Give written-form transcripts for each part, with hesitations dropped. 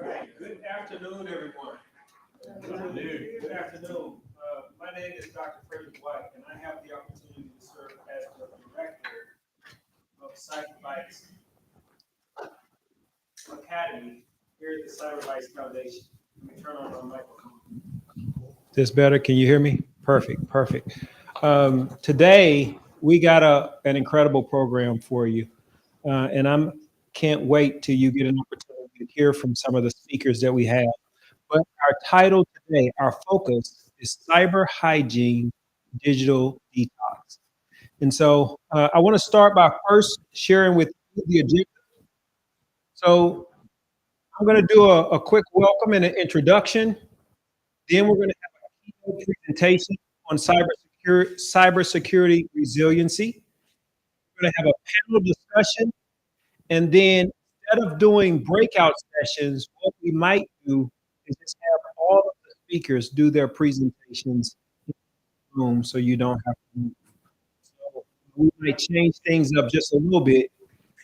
right. Good afternoon, everyone. Good afternoon. Good afternoon. My name is Dr. Freddie White, and I have the opportunity to serve as the director of Bytes Academy here at the Bytes Foundation. Let me turn on my microphone. This better? Can you hear me? Perfect, perfect. Today we got an incredible program for you, and I can't wait till you get an opportunity to hear from some of the speakers that we have. But our title today, our focus is Cyber Hygiene Digital Detox. And so I want to start by first sharing with you the agenda. So I'm going to do a quick welcome and an introduction. Then we're going to have a keynote presentation on cybersecurity resiliency. We're going to have a panel discussion. And then instead of doing breakout sessions, what we might do is just have all of the speakers do their presentations in the room so you don't have to move. So we might change things up just a little bit,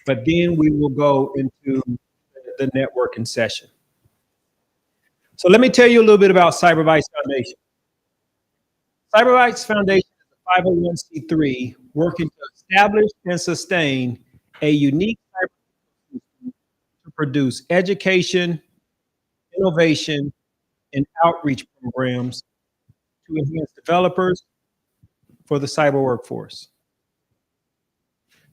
but then we will go into the networking session. So let me tell you a little bit about Bytes Foundation. Bytes Foundation is a 501c3 working to establish and sustain a unique cyber ecosystem to produce education, innovation, and outreach programs to enhance developers for the cyber workforce.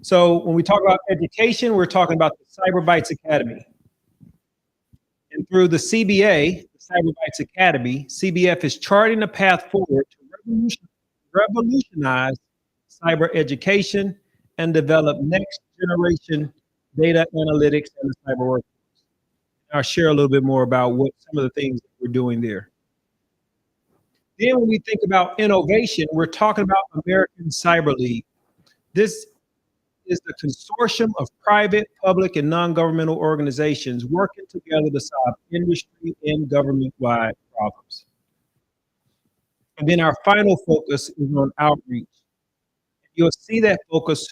So when we talk about education, we're talking about the Bytes Academy. And through the CBA, the Bytes Academy, CBF is charting a path forward to revolutionize cyber education and develop next generation data analytics and the cyber workforce. I'll share a little bit more about what some of the things that we're doing there. Then when we think about innovation, we're talking about American Cyber League. This is the consortium of private, public, and non-governmental organizations working together to solve industry and government-wide problems. And then our final focus is on outreach. You'll see that focus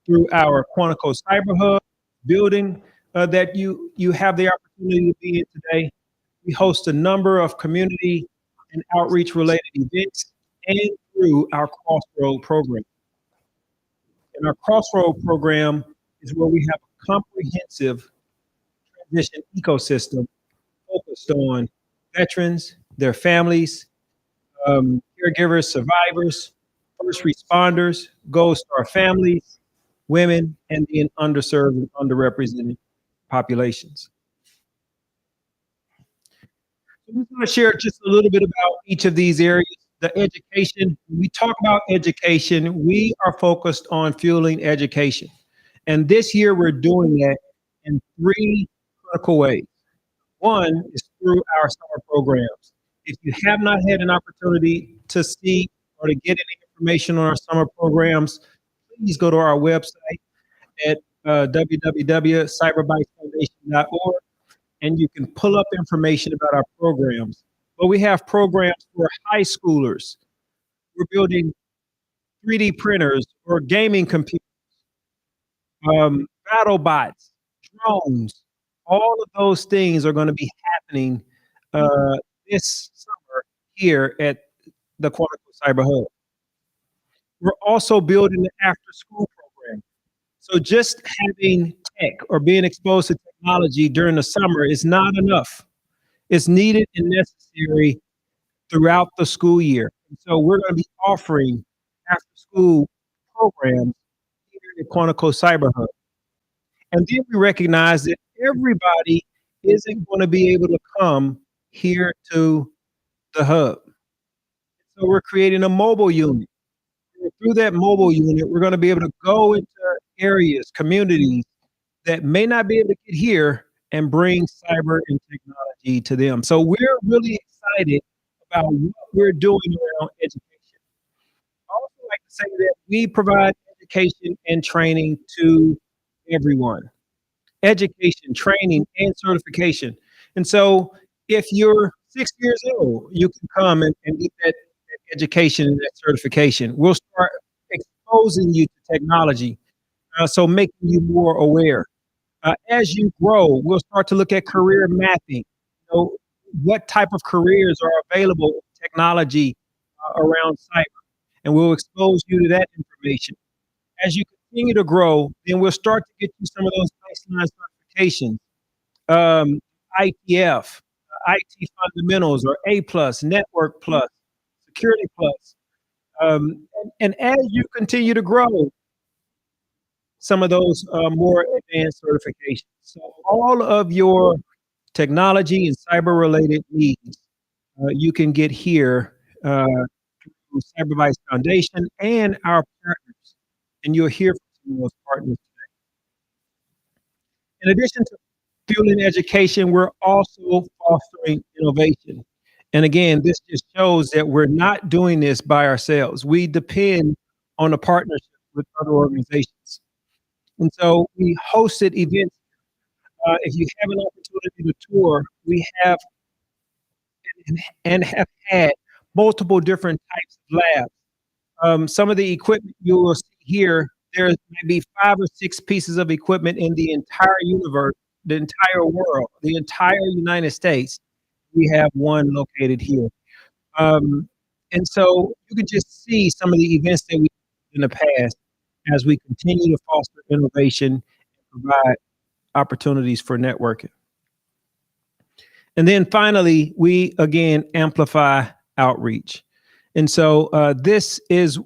through our Quantico Cyber Hub building that you have the opportunity to be in today. We host a number of community and outreach related events and through our Crossroad program. And our Crossroad program is where we have a comprehensive transition ecosystem focused on veterans, their families, caregivers, survivors, first responders, Gold Star families, women, and the underserved and underrepresented populations. I'm just going to share just a little bit about each of these areas. The education, when we talk about education, we are focused on fueling education. And this year we're doing that in three critical ways. One is through our summer programs. If you have not had an opportunity to see or to get any information on our summer programs, please go to our website at www.cyberbytesfoundation.org and you can pull up information about our programs. But we have programs for high schoolers. We're building 3D printers or gaming computers, battle bots, drones. All of those things are going to be happening this summer here at the Quantico Cyber Hub. We're also building an after-school program. So just having tech or being exposed to technology during the summer is not enough. It's needed and necessary throughout the school year. And so we're going to be offering after-school programs here at Quantico Cyber Hub. And then we recognize that everybody isn't going to be able to come here to the hub. So we're creating a mobile unit. And through that mobile unit, we're going to be able to go into areas, communities that may not be able to get here and bring cyber and technology to them. So we're really excited about what we're doing around education. I also like to say that we provide education and training to everyone. Education, training, and certification. And so if you're 6 years old, you can come and get that education and that certification. We'll start exposing you to technology, so making you more aware. As you grow, we'll start to look at career mapping. So what type of careers are available in technology around cyber? And we'll expose you to that information. As you continue to grow, then we'll start to get you some of those baseline certifications. ITF, IT fundamentals, or A plus, network plus, security plus. And as you continue to grow, some of those more advanced certifications. So all of your technology and cyber related needs, you can get here through CyberVice Foundation and our partners. And you'll hear from some of those partners. In addition to fueling education, we're also fostering innovation. And again, this just shows that we're not doing this by ourselves. We depend on a partnership with other organizations. And so we hosted events. If you have an opportunity to tour, we have and have had multiple different types of labs. Some of the equipment you will see here, there's maybe 5 or 6 pieces of equipment in the entire universe, the entire world, the entire United States. We have one located here. And so you can just see some of the events that we did in the past as we continue to foster innovation and provide opportunities for networking. And then finally, we again amplify outreach. And so this is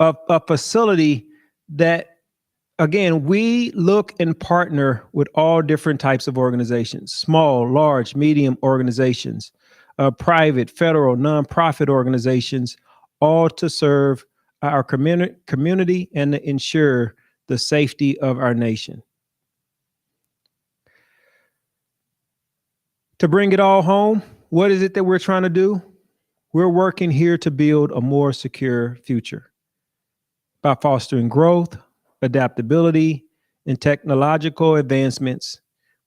a facility that, again, we look and partner with all different types of organizations, small, large, medium organizations, private, federal, nonprofit organizations, all to serve our community and to ensure the safety of our nation. To bring it all home, what is it that we're trying to do? We're working here to build a more secure future by fostering growth, adaptability, and technological advancements.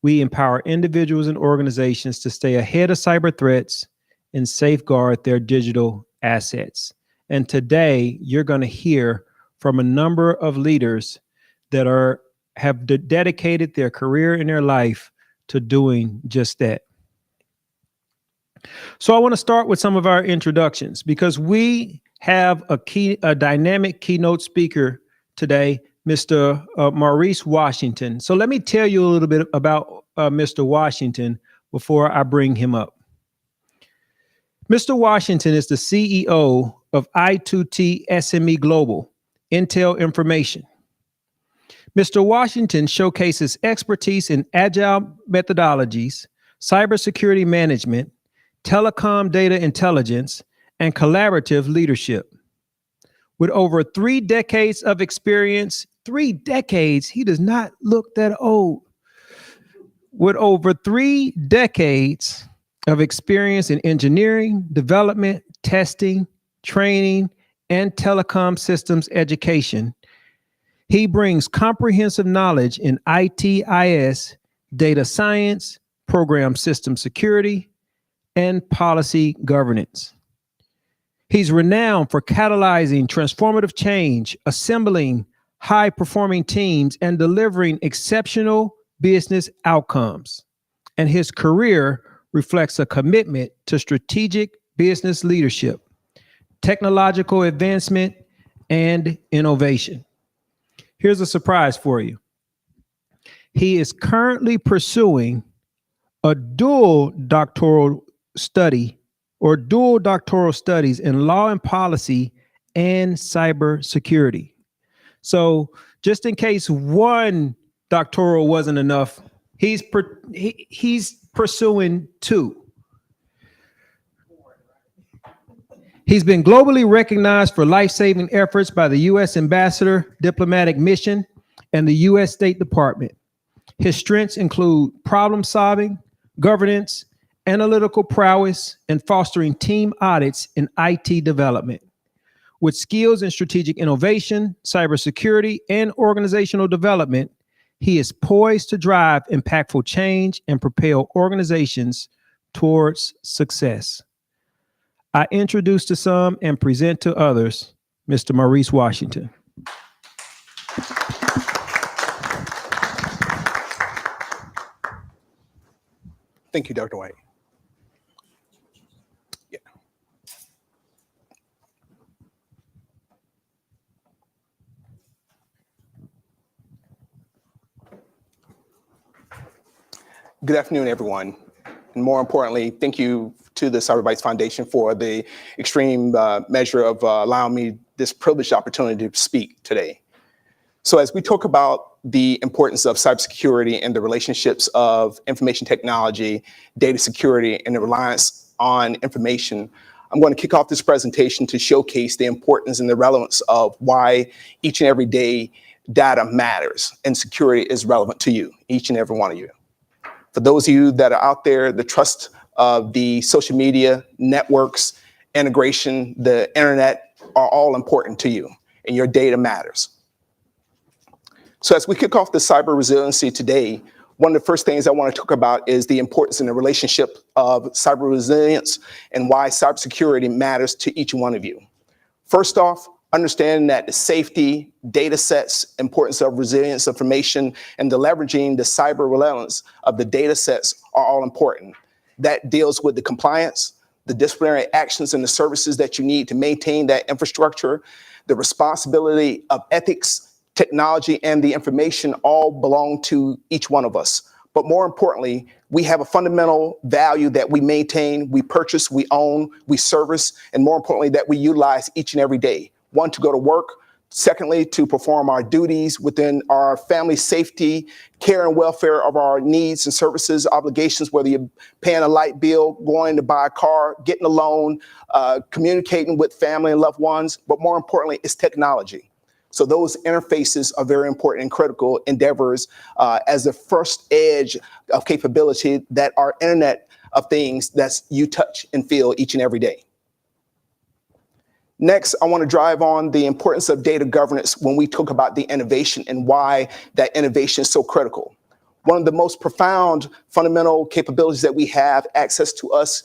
We empower individuals and organizations to stay ahead of cyber threats and safeguard their digital assets. And today, you're going to hear from a number of leaders that have dedicated their career and their life to doing just that. So I want to start with some of our introductions because we have a dynamic keynote speaker today, Mr. Maurice Washington. So let me tell you a little bit about Mr. Washington before I bring him up. Mr. Washington is the CEO of I2T SME Global, Intel Information. Mr. Washington showcases expertise in agile methodologies, cybersecurity management, telecom data intelligence, and collaborative leadership. With over 3 decades of experience, 3 decades, he does not look that old. With over 3 decades of experience in engineering, development, testing, training, and telecom systems education, he brings comprehensive knowledge in ITIS, data science, program system security, and policy governance. He's renowned for catalyzing transformative change, assembling high-performing teams, and delivering exceptional business outcomes. And his career reflects a commitment to strategic business leadership, technological advancement, and innovation. Here's a surprise for you. He is currently pursuing a dual doctoral studies in law and policy and cybersecurity. So just in case one doctoral wasn't enough, he's pursuing 2. He's been globally recognized for life-saving efforts by the U.S. Ambassador Diplomatic Mission and the U.S. State Department. His strengths include problem solving, governance, analytical prowess, and fostering team audits in IT development. With skills in strategic innovation, cybersecurity, and organizational development, he is poised to drive impactful change and propel organizations towards success. I introduce to some and present to others, Mr. Maurice Washington. Thank you, Dr. White. Good afternoon, everyone. And more importantly, thank you to the Bytes Foundation for the extreme measure of allowing me this privileged opportunity to speak today. So as we talk about the importance of cybersecurity and the relationships of information technology, data security, and the reliance on information, I'm going to kick off this presentation to showcase the importance and the relevance of why each and every day data matters and security is relevant to you, each and every one of you. For those of you that are out there, the trust of the social media networks, integration, the internet are all important to you, and your data matters. So as we kick off the cyber resiliency today, one of the first things I want to talk about is the importance and the relationship of cyber resilience and why cybersecurity matters to each one of you. First off, understanding that the safety, data sets, importance of resilience information, and the leveraging the cyber relevance of the data sets are all important. That deals with the compliance, the disciplinary actions and the services that you need to maintain that infrastructure, the responsibility of ethics, technology, and the information all belong to each one of us. But more importantly, we have a fundamental value that we maintain, we purchase, we own, we service, and more importantly, that we utilize each and every day. One, to go to work. Secondly, to perform our duties within our family safety, care and welfare of our needs and services, obligations, whether you're paying a light bill, going to buy a car, getting a loan, communicating with family and loved ones. But more importantly, it's technology. So those interfaces are very important and critical endeavors as the first edge of capability that our Internet of Things that you touch and feel each and every day. Next, I want to drive on the importance of data governance when we talk about the innovation and why that innovation is so critical. One of the most profound fundamental capabilities that we have access to us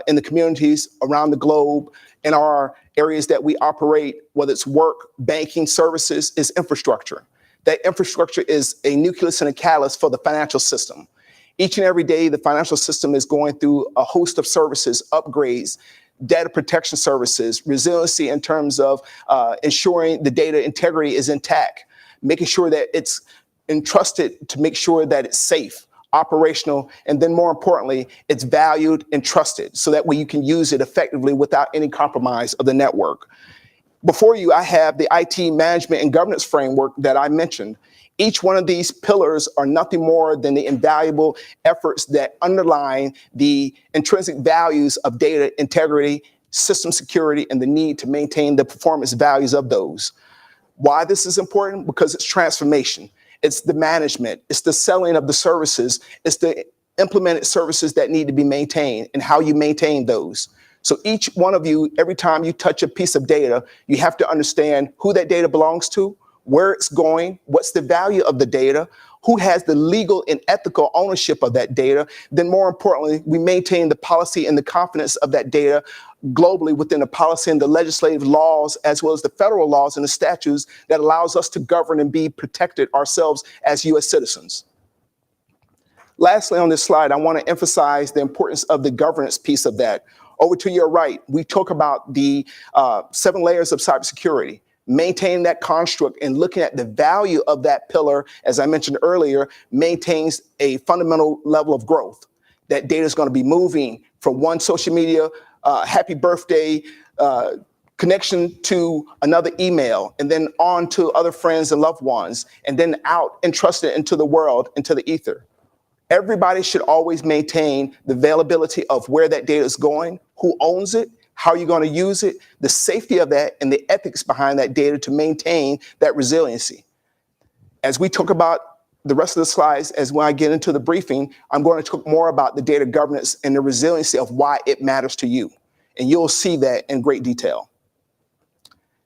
in the communities around the globe, in our areas that we operate, whether it's work, banking, services, is infrastructure. That infrastructure is a nucleus and a catalyst for the financial system. Each and every day, the financial system is going through a host of services, upgrades, data protection services, resiliency in terms of ensuring the data integrity is intact, making sure that it's entrusted to make sure that it's safe, operational, and then more importantly, it's valued and trusted so that way you can use it effectively without any compromise of the network. Before you, I have the IT management and governance framework that I mentioned. Each one of these pillars are nothing more than the invaluable efforts that underline the intrinsic values of data integrity, system security, and the need to maintain the performance values of those. Why this is important? Because it's transformation. It's the management. It's the selling of the services. It's the implemented services that need to be maintained and how you maintain those. So each one of you, every time you touch a piece of data, you have to understand who that data belongs to, where it's going, what's the value of the data, who has the legal and ethical ownership of that data. Then more importantly, we maintain the policy and the confidence of that data globally within the policy and the legislative laws, as well as the federal laws and the statutes that allows us to govern and be protected ourselves as US citizens. Lastly, on this slide, I want to emphasize the importance of the governance piece of that. Over to your right, we talk about the 7 layers of cybersecurity. Maintaining that construct and looking at the value of that pillar, as I mentioned earlier, maintains a fundamental level of growth. That data is going to be moving from one social media, happy birthday, connection to another email, and then on to other friends and loved ones, and then out and trusted into the world, into the ether. Everybody should always maintain the availability of where that data is going, who owns it, how you're going to use it, the safety of that, and the ethics behind that data to maintain that resiliency. As we talk about the rest of the slides, as when I get into the briefing, I'm going to talk more about the data governance and the resiliency of why it matters to you. And you'll see that in great detail.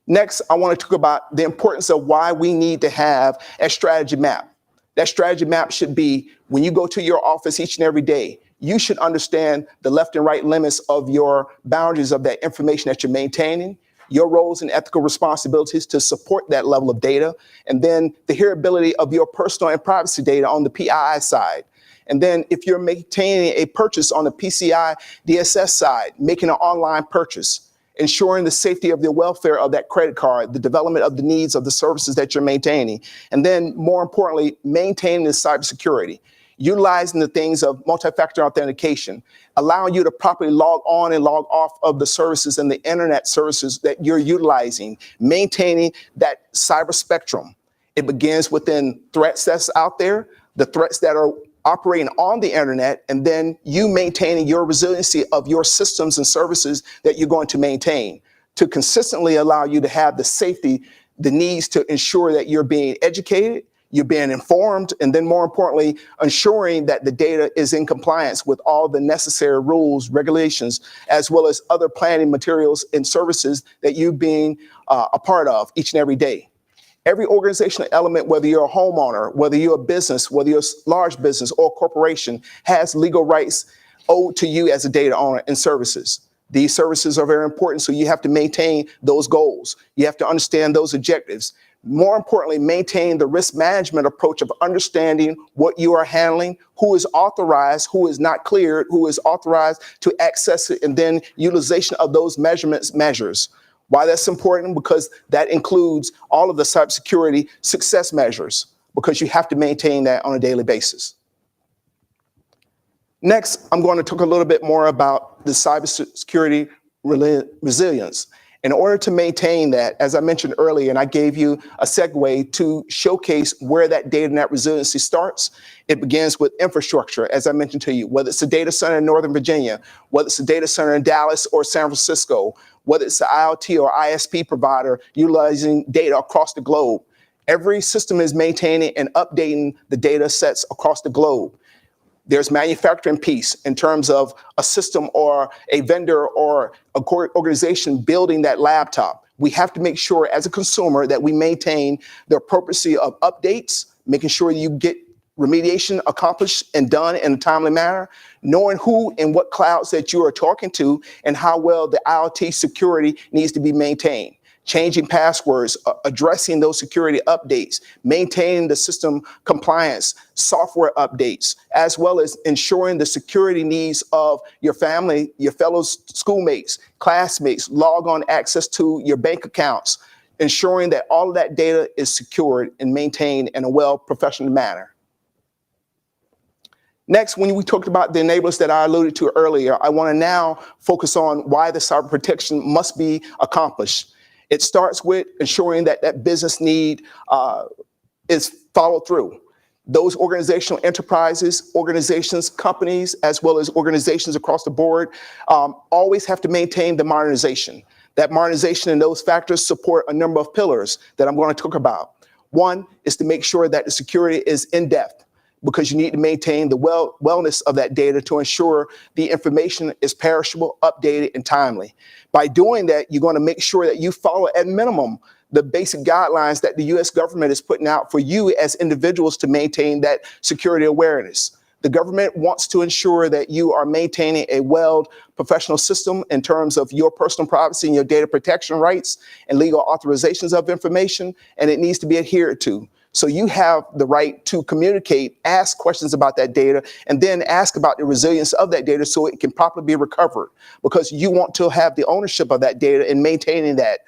Next, I want to talk about the importance of why we need to have a strategy map. That strategy map should be when you go to your office each and every day, you should understand the left and right limits of your boundaries of that information that you're maintaining, your roles and ethical responsibilities to support that level of data, and then the hearability of your personal and privacy data on the PII side. And then if you're maintaining a purchase on the PCI DSS side, making an online purchase, ensuring the safety of the welfare of that credit card, the development of the needs of the services that you're maintaining, and then more importantly, maintaining the cybersecurity. utilizing the things of multi-factor authentication, allowing you to properly log on and log off of the services and the internet services that you're utilizing, maintaining that cyber spectrum. It begins within threats that's out there, the threats that are operating on the internet, and then you maintaining your resiliency of your systems and services that you're going to maintain to consistently allow you to have the safety, the needs to ensure that you're being educated, you're being informed, and then more importantly, ensuring that the data is in compliance with all the necessary rules, regulations, as well as other planning materials and services that you're being a part of each and every day. Every organizational element, whether you're a homeowner, whether you're a business, whether you're a large business or corporation, has legal rights owed to you as a data owner and services. These services are very important, so you have to maintain those goals. You have to understand those objectives. More importantly, maintain the risk management approach of understanding what you are handling, who is authorized, who is not cleared, who is authorized to access it, and then utilization of those measures. Why that's important? Because that includes all of the cybersecurity success measures, because you have to maintain that on a daily basis. Next, I'm going to talk a little bit more about the cybersecurity resilience. In order to maintain that, as I mentioned earlier, and I gave you a segue to showcase where that data and that resiliency starts, it begins with infrastructure, as I mentioned to you, whether it's a data center in Northern Virginia, whether it's a data center in Dallas or San Francisco, whether it's an IoT or ISP provider utilizing data across the globe. Every system is maintaining and updating the data sets across the globe. There's manufacturing piece in terms of a system or a vendor or a organization building that laptop. We have to make sure as a consumer that we maintain the appropriacy of updates, making sure you get remediation accomplished and done in a timely manner, knowing who and what clouds that you are talking to and how well the IoT security needs to be maintained. Changing passwords, addressing those security updates, maintaining the system compliance, software updates, as well as ensuring the security needs of your family, your fellow schoolmates, classmates, log on access to your bank accounts, ensuring that all of that data is secured and maintained in a well professional manner. Next, when we talked about the enablers that I alluded to earlier, I want to now focus on why the cyber protection must be accomplished. It starts with ensuring that that business need is followed through. Those organizational enterprises, organizations, companies, as well as organizations across the board, always have to maintain the modernization. That modernization and those factors support a number of pillars that I'm going to talk about. One is to make sure that the security is in depth, because you need to maintain the wellness of that data to ensure the information is perishable, updated, and timely. By doing that, you're going to make sure that you follow at minimum the basic guidelines that the US government is putting out for you as individuals to maintain that security awareness. The government wants to ensure that you are maintaining a well professional system in terms of your personal privacy and your data protection rights and legal authorizations of information, and it needs to be adhered to. So you have the right to communicate, ask questions about that data, and then ask about the resilience of that data so it can properly be recovered, because you want to have the ownership of that data and maintaining that.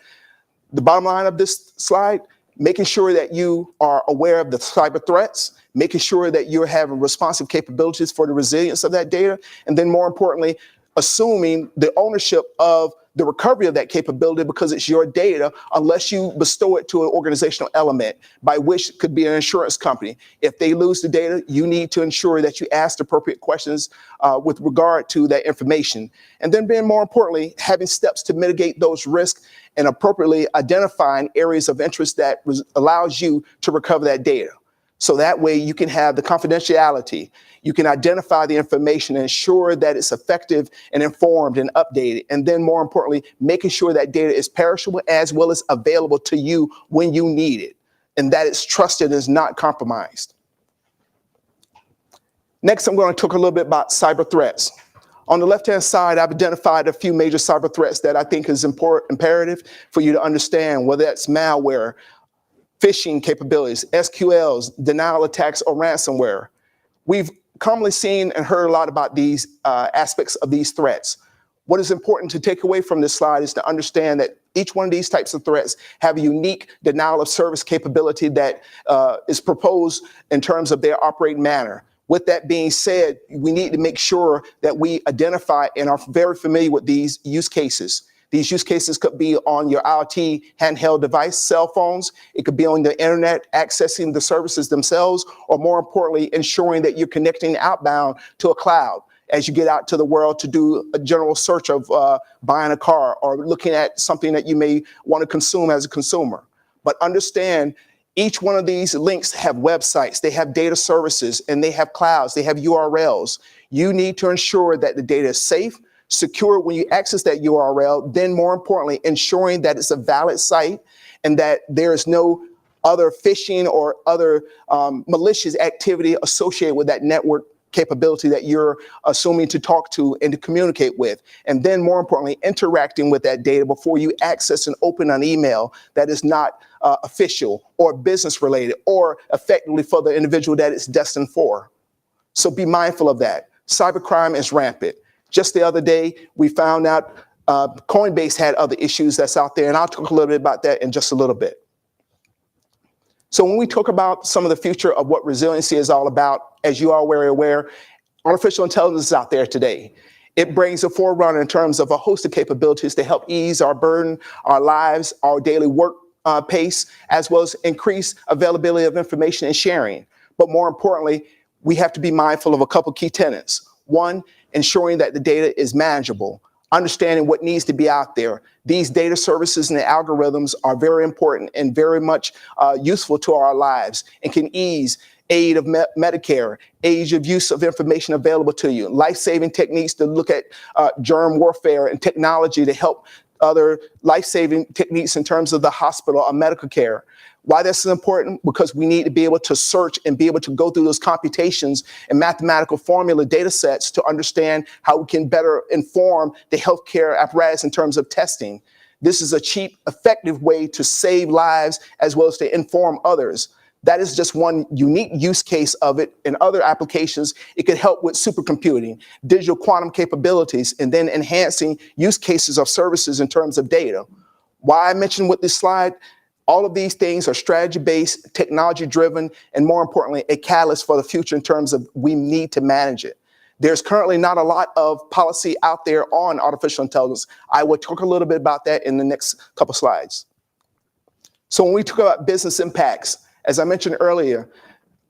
The bottom line of this slide, making sure that you are aware of the cyber threats, making sure that you're having responsive capabilities for the resilience of that data, and then more importantly, assuming the ownership of the recovery of that capability, because it's your data, unless you bestow it to an organizational element, by which it could be an insurance company. If they lose the data, you need to ensure that you ask the appropriate questions with regard to that information. And then being more importantly, having steps to mitigate those risks and appropriately identifying areas of interest that allows you to recover that data. So that way you can have the confidentiality, you can identify the information and ensure that it's effective and informed and updated. And then more importantly, making sure that data is perishable as well as available to you when you need it, and that it's trusted and is not compromised. Next, I'm going to talk a little bit about cyber threats. On the left-hand side, I've identified a few major cyber threats that I think is imperative for you to understand, whether that's malware, phishing capabilities, SQLs, denial attacks, or ransomware. We've commonly seen and heard a lot about these aspects of these threats. What is important to take away from this slide is to understand that each one of these types of threats have a unique denial of service capability that is proposed in terms of their operating manner. With that being said, we need to make sure that we identify and are very familiar with these use cases. These use cases could be on your IoT handheld device, cell phones. It could be on the internet, accessing the services themselves, or more importantly, ensuring that you're connecting outbound to a cloud as you get out to the world to do a general search of buying a car or looking at something that you may want to consume as a consumer. But understand, each one of these links have websites, they have data services, and they have clouds, they have URLs. You need to ensure that the data is safe, secure when you access that URL, then more importantly, ensuring that it's a valid site and that there is no other phishing or other malicious activity associated with that network capability that you're assuming to talk to and to communicate with. And then more importantly, interacting with that data before you access and open an email that is not official or business related or effectively for the individual that it's destined for. So be mindful of that. Cybercrime is rampant. Just the other day, we found out Coinbase had other issues that's out there, and I'll talk a little bit about that in just a little bit. So when we talk about some of the future of what resiliency is all about, as you are very aware, artificial intelligence is out there today. It brings a forerunner in terms of a host of capabilities to help ease our burden, our lives, our daily work pace, as well as increase availability of information and sharing. But more importantly, we have to be mindful of a couple key tenets. One, ensuring that the data is manageable, understanding what needs to be out there. These data services and the algorithms are very important and very much useful to our lives and can ease aid of Medicare, age of use of information available to you, life-saving techniques to look at germ warfare and technology to help other life-saving techniques in terms of the hospital or medical care. Why this is important? Because we need to be able to search and be able to go through those computations and mathematical formula data sets to understand how we can better inform the healthcare apparatus in terms of testing. This is a cheap, effective way to save lives as well as to inform others. That is just one unique use case of it. In other applications, it could help with supercomputing, digital quantum capabilities, and then enhancing use cases of services in terms of data. Why I mentioned with this slide, all of these things are strategy-based, technology-driven, and more importantly, a catalyst for the future in terms of we need to manage it. There's currently not a lot of policy out there on artificial intelligence. I will talk a little bit about that in the next couple slides. So when we talk about business impacts, as I mentioned earlier,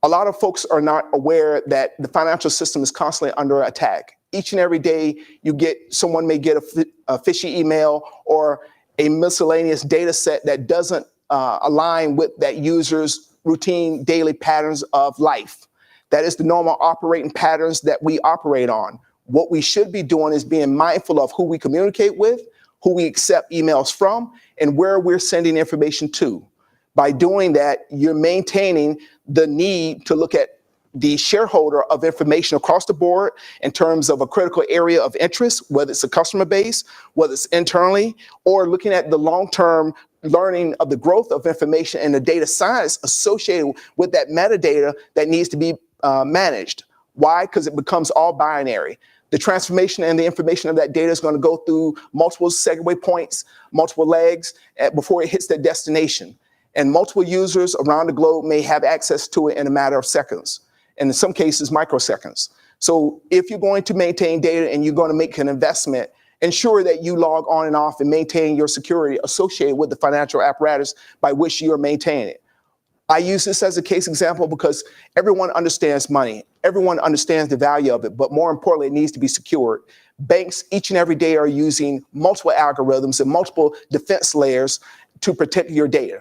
a lot of folks are not aware that the financial system is constantly under attack. Each and every day someone may get a fishy email or a miscellaneous data set that doesn't align with that user's routine daily patterns of life. That is the normal operating patterns that we operate on. What we should be doing is being mindful of who we communicate with, who we accept emails from, and where we're sending information to. By doing that, you're maintaining the need to look at the shareholder of information across the board in terms of a critical area of interest, whether it's a customer base, whether it's internally, or looking at the long-term learning of the growth of information and the data science associated with that metadata that needs to be managed. Why? Because it becomes all binary. The transformation and the information of that data is going to go through multiple segue points, multiple legs before it hits their destination. And multiple users around the globe may have access to it in a matter of seconds, and in some cases, microseconds. So if you're going to maintain data and you're going to make an investment, ensure that you log on and off and maintain your security associated with the financial apparatus by which you are maintaining it. I use this as a case example because everyone understands money. Everyone understands the value of it, but more importantly, it needs to be secured. Banks each and every day are using multiple algorithms and multiple defense layers to protect your data.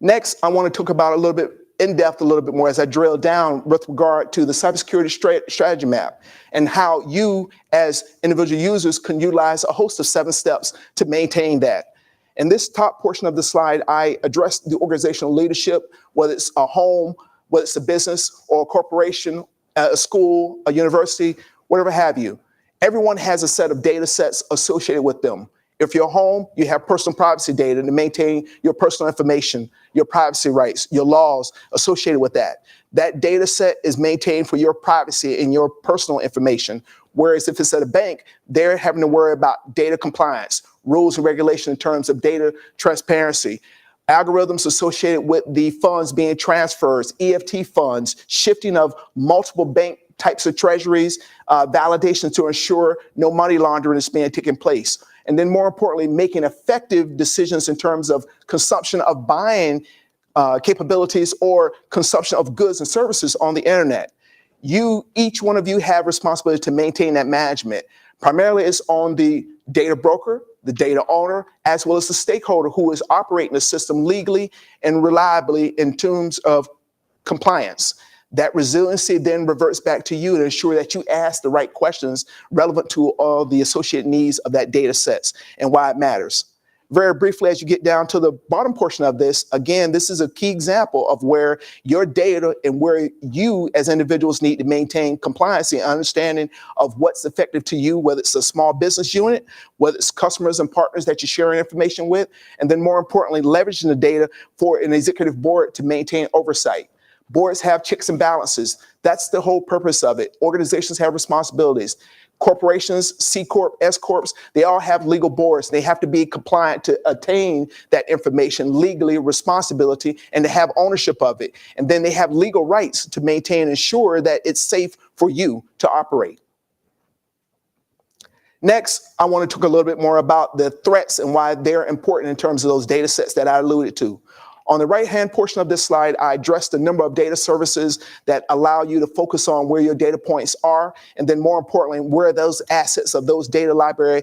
Next, I want to talk about a little bit in depth, a little bit more as I drill down with regard to the cybersecurity strategy map and how you as individual users can utilize a host of 7 steps to maintain that. In this top portion of the slide, I address the organizational leadership, whether it's a home, whether it's a business or a corporation, a school, a university, whatever have you. Everyone has a set of data sets associated with them. If you're home, you have personal privacy data to maintain your personal information, your privacy rights, your laws associated with that. That data set is maintained for your privacy and your personal information. Whereas if it's at a bank, they're having to worry about data compliance, rules and regulations in terms of data transparency, algorithms associated with the funds being transfers, EFT funds, shifting of multiple bank types of treasuries, validation to ensure no money laundering is being taken place. And then more importantly, making effective decisions in terms of consumption of buying capabilities or consumption of goods and services on the internet. Each one of you have responsibility to maintain that management. Primarily it's on the data broker, the data owner, as well as the stakeholder who is operating the system legally and reliably in terms of compliance. That resiliency then reverts back to you to ensure that you ask the right questions relevant to all the associated needs of that data sets and why it matters. Very briefly, as you get down to the bottom portion of this, again, this is a key example of where your data and where you as individuals need to maintain compliance and understanding of what's effective to you, whether it's a small business unit, whether it's customers and partners that you're sharing information with, and then more importantly, leveraging the data for an executive board to maintain oversight. Boards have checks and balances. That's the whole purpose of it. Organizations have responsibilities. Corporations, C Corp, S Corps, they all have legal boards. They have to be compliant to attain that information legally, responsibility, and to have ownership of it. And then they have legal rights to maintain and ensure that it's safe for you to operate. Next, I want to talk a little bit more about the threats and why they're important in terms of those data sets that I alluded to. On the right-hand portion of this slide, I addressed a number of data services that allow you to focus on where your data points are, and then more importantly, where those assets of those data library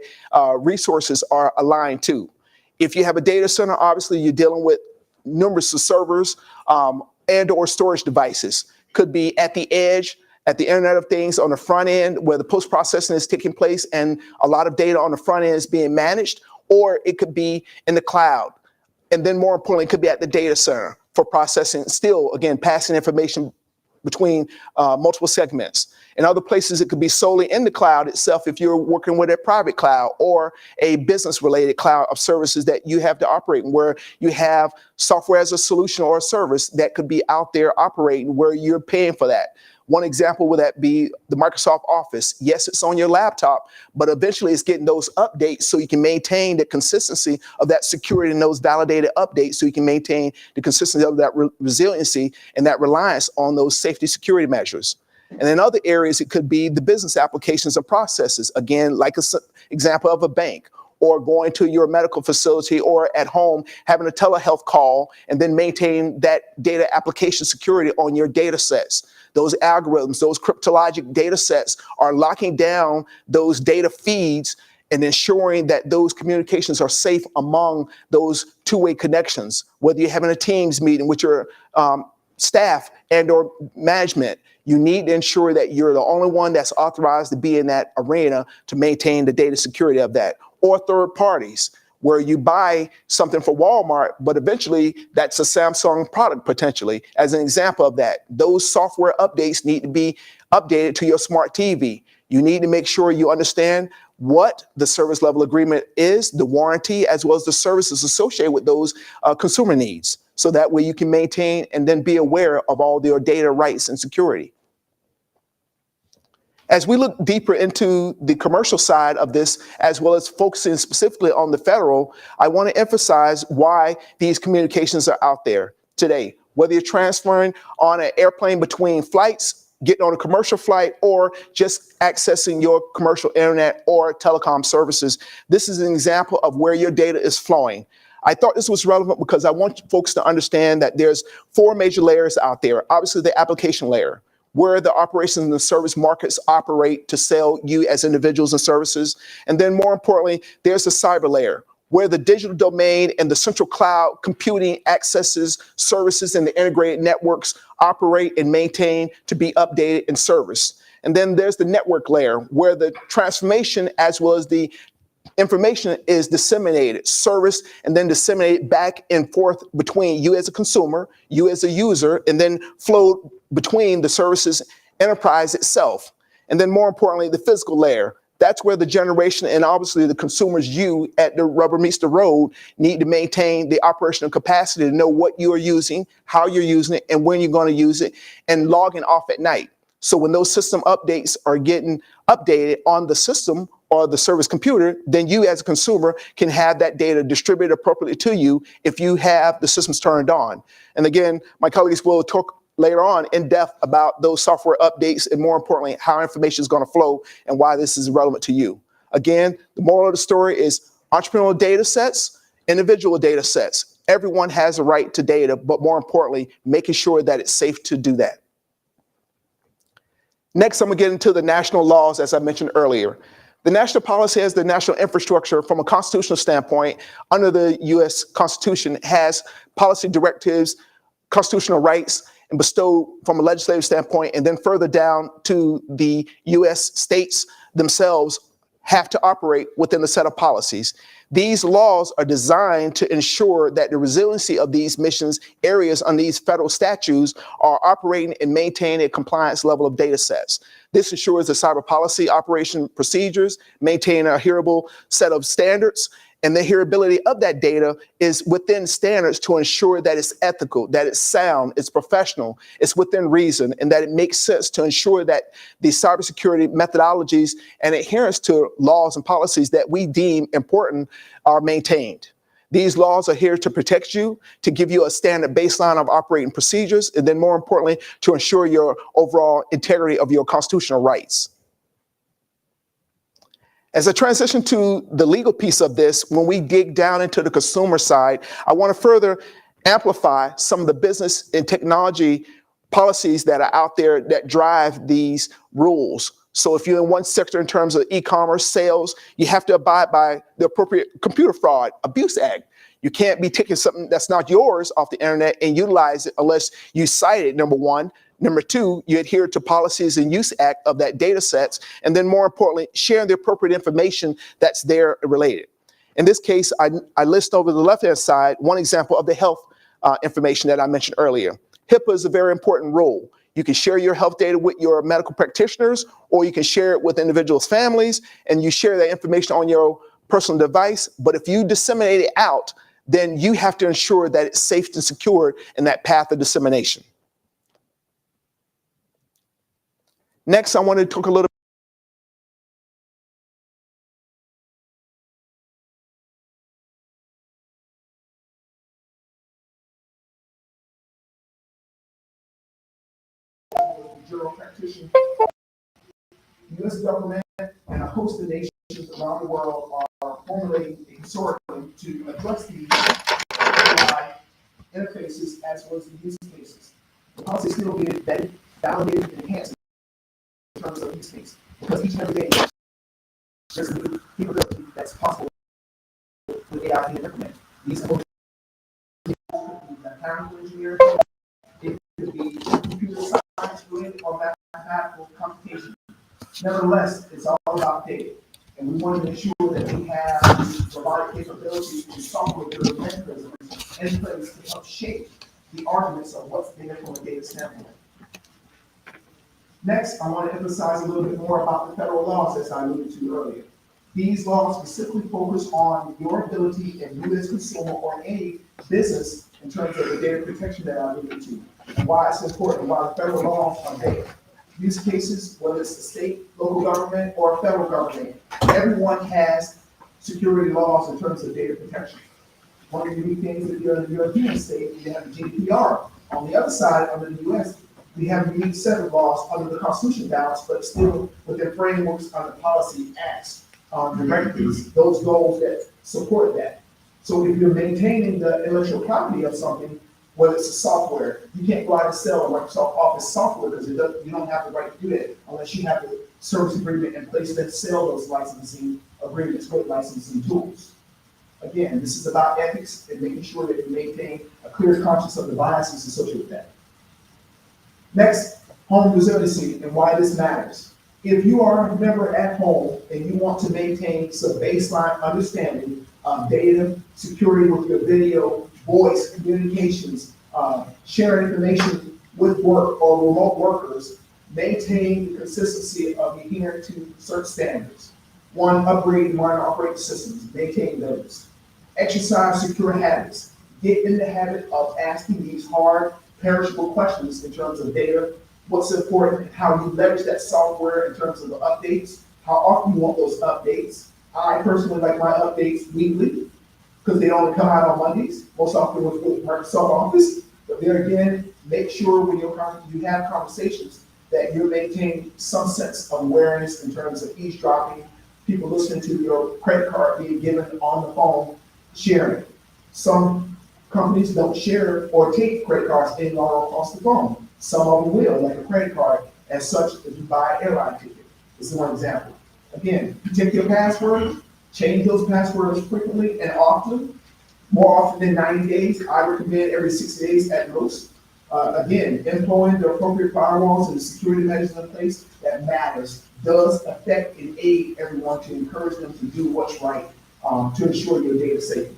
resources are aligned to. If you have a data center, obviously you're dealing with numerous of servers and or storage devices. Could be at the edge, at the Internet of Things on the front end where the post-processing is taking place and a lot of data on the front end is being managed, or it could be in the cloud. And then more importantly, it could be at the data center for processing, still, again, passing information between multiple segments. In other places, it could be solely in the cloud itself if you're working with a private cloud or a business-related cloud of services that you have to operate in, where you have software as a solution or a service that could be out there operating where you're paying for that. One example would that be the Microsoft Office. Yes, it's on your laptop, but eventually it's getting those updates so you can maintain the consistency of that security and those validated updates so you can maintain the consistency of that resiliency and that reliance on those safety security measures. And in other areas, it could be the business applications and processes. Again, like an example of a bank, or going to your medical facility or at home, having a telehealth call, and then maintain that data application security on your data sets. Those algorithms, those cryptologic data sets are locking down those data feeds and ensuring that those communications are safe among those two-way connections. Whether you're having a Teams meeting with your staff and or management, you need to ensure that you're the only one that's authorized to be in that arena to maintain the data security of that. Or third parties, where you buy something for Walmart, but eventually that's a Samsung product potentially. As an example of that, those software updates need to be updated to your smart TV. You need to make sure you understand what the service level agreement is, the warranty, as well as the services associated with those consumer needs. So that way you can maintain and then be aware of all your data rights and security. As we look deeper into the commercial side of this, as well as focusing specifically on the federal, I want to emphasize why these communications are out there today. Whether you're transferring on an airplane between flights, getting on a commercial flight, or just accessing your commercial internet or telecom services, this is an example of where your data is flowing. I thought this was relevant because I want folks to understand that there's 4 major layers out there. Obviously, the application layer, where the operations and the service markets operate to sell you as individuals and services. And then more importantly, there's the cyber layer, where the digital domain and the central cloud computing accesses services and the integrated networks operate and maintain to be updated and serviced. And then there's the network layer, where the transformation as well as the information is disseminated, serviced, and then disseminated back and forth between you as a consumer, you as a user, and then flowed between the services enterprise itself. And then more importantly, the physical layer. That's where the generation and obviously the consumers, you at the rubber meets the road, need to maintain the operational capacity to know what you are using, how you're using it, and when you're going to use it, and logging off at night. So when those system updates are getting updated on the system or the service computer, then you as a consumer can have that data distributed appropriately to you if you have the systems turned on. And again, my colleagues will talk later on in depth about those software updates and more importantly, how information is going to flow and why this is relevant to you. Again, the moral of the story is entrepreneurial data sets, individual data sets. Everyone has a right to data, but more importantly, making sure that it's safe to do that. Next, I'm going to get into the national laws, as I mentioned earlier. The national policy as the national infrastructure from a constitutional standpoint under the U.S. Constitution has policy directives, constitutional rights, and bestowed from a legislative standpoint, and then further down to the U.S. states themselves have to operate within a set of policies. These laws are designed to ensure that the resiliency of these missions areas on these federal statutes are operating and maintaining a compliance level of data sets. This ensures the cyber policy operation procedures, maintain a hearable set of standards, and the hearability of that data is within standards to ensure that it's ethical, that it's sound, it's professional, it's within reason, and that it makes sense to ensure that the cybersecurity methodologies and adherence to laws and policies that we deem important are maintained. These laws are here to protect you, to give you a standard baseline of operating procedures, and then more importantly, to ensure your overall integrity of your constitutional rights. As I transition to the legal piece of this, when we dig down into the consumer side, I want to further amplify some of the business and technology policies that are out there that drive these rules. So if you're in one sector in terms of e-commerce sales, you have to abide by the appropriate Computer Fraud Abuse Act. You can't be taking something that's not yours off the internet and utilize it unless you cite it, number one. Number two, you adhere to policies and use act of that data sets. And then more importantly, sharing the appropriate information that's there related. In this case, I list over the left-hand side one example of the health information that I mentioned earlier. HIPAA is a very important rule. You can share your health data with your medical practitioners, or you can share it with individuals' families, and you share that information on your personal device. But if you disseminate it out, then you have to ensure that it's safe and secured in that path of dissemination. Next, I want to talk a little general practitioner. The U.S. government and a host of nations around the world are formulating a consortium to address these AI interfaces as well as the use cases. The policy is still being vetted, validated, and enhanced in terms of use case, because each and every day there's a new capability that's possible with AI being implemented. These could be mechanical engineering, it could be computer science related or mathematical computation. Nevertheless, it's all about data, and we want to make sure that we have robotic capabilities and software mechanisms in place to help shape the arguments of what's data from a data standpoint. Next, I want to emphasize a little bit more about the federal laws, as I alluded to earlier. These laws specifically focus on your ability and you as a consumer or any business in terms of the data protection that I alluded to, and why it's important, why the federal laws are there. Use cases, whether it's the state, local government, or federal government, everyone has security laws in terms of data protection. One of the unique things, if you're in the European state, you have the GDPR. On the other side, under the US, we have a unique set of laws under the Constitution balance, but still within frameworks under policy acts, directives, those goals that support that. So if you're maintaining the intellectual property of something, whether it's a software, you can't go out and sell a Microsoft Office software because you don't have the right to do that unless you have the service agreement in place that sell those licensing agreements with licensing tools. Again, this is about ethics and making sure that you maintain a clear conscience of the biases associated with that. Next, home resiliency and why this matters. If you are a member at home and you want to maintain some baseline understanding of data security with your video, voice, communications, sharing information with work or remote workers, maintain the consistency of adhering to certain standards. One, upgrade and modern operating systems, maintain those. Exercise secure habits. Get in the habit of asking these hard, perishable questions in terms of data what's important, and how you leverage that software in terms of the updates, how often you want those updates. I personally like my updates weekly because they only come out on Mondays, most often with Microsoft Office. But there again, make sure when you have conversations that you're maintaining some sense of awareness in terms of eavesdropping, people listening to your credit card being given on the phone, sharing. Some companies don't share or take credit cards anymore across the phone. Some of them will, like a credit card, as such, if you buy an airline ticket. This is one example. Again, protect your passwords, change those passwords frequently and often, more often than 90 days. I recommend every 60 days at most. Again, employing the appropriate firewalls and the security measures in place that matters does affect and aid everyone to encourage them to do what's right to ensure your data safety.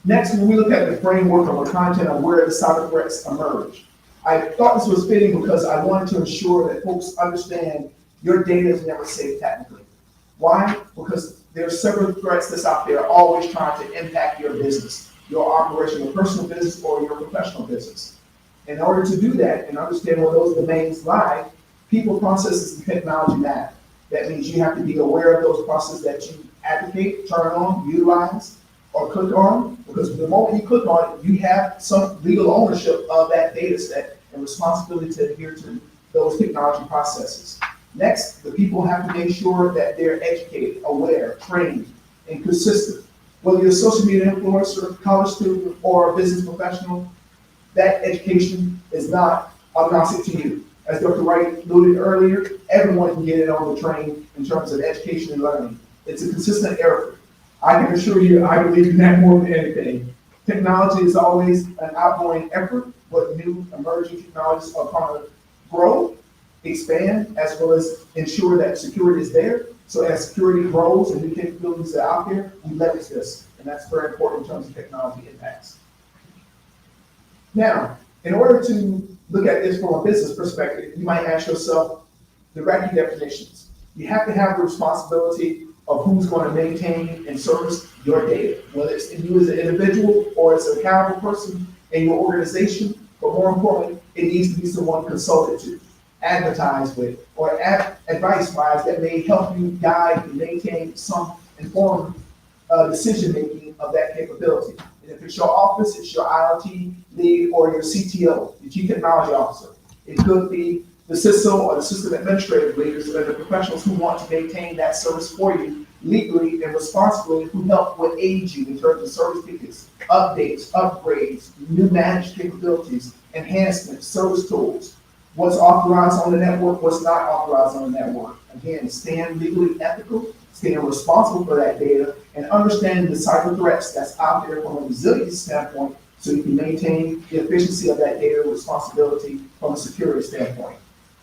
Next, when we look at the framework or the content of where the cyber threats emerge, I thought this was fitting because I wanted to ensure that folks understand your data is never safe technically. Why? Because there are several threats that's out there always trying to impact your business, your operation, your personal business, or your professional business. In order to do that and understand where those domains lie, people, processes, and technology matter. That means you have to be aware of those processes that you advocate, turn on, utilize, or click on, because the moment you click on it, you have some legal ownership of that data set and responsibility to adhere to those technology processes. Next, the people have to make sure that they're educated, aware, trained, and consistent. Whether you're a social media influencer, college student, or a business professional, that education is not agnostic to you. As Dr. Wright alluded earlier, everyone can get it on the train in terms of education and learning. It's a consistent effort. I can assure you, I believe in that more than anything. Technology is always an outgoing effort, but new emerging technologies are going to grow, expand, as well as ensure that security is there. So as security grows and new capabilities are out there, we leverage this, and that's very important in terms of technology impacts. Now, in order to look at this from a business perspective, you might ask yourself the right definitions. You have to have the responsibility of who's going to maintain and service your data, whether it's you as an individual or as an accountable person in your organization, but more importantly, it needs to be someone consulted to, advertised with, or advice-wise that may help you guide and maintain some informed decision-making of that capability. And if it's your office, it's your IoT lead or your CTO, your Chief Technology Officer. It could be the CISO or the system administrative leaders or the professionals who want to maintain that service for you legally and responsibly, who help would aid you in terms of service tickets, updates, upgrades, new managed capabilities, enhancements, service tools, what's authorized on the network, what's not authorized on the network. Again, staying legally ethical, staying responsible for that data, and understanding the cyber threats that's out there from a resilience standpoint so you can maintain the efficiency of that data responsibility from a security standpoint.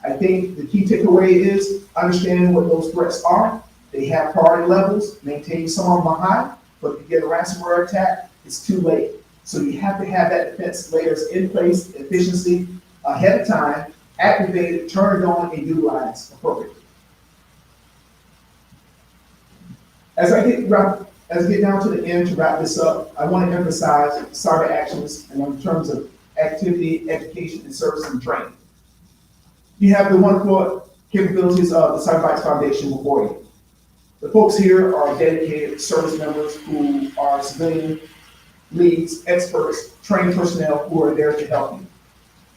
I think the key takeaway is understanding what those threats are. They have priority levels, maintain some of them are high, but if you get a ransomware attack, it's too late. So you have to have that defense layers in place, efficiency, ahead of time, activated, turned on, and utilized appropriately. As I get down to the end to wrap this up, I want to emphasize cyber actions and in terms of activity, education, and service and training. You have the wonderful capabilities of the Bytes Foundation before you. The folks here are dedicated service members who are civilian leads, experts, trained personnel who are there to help you.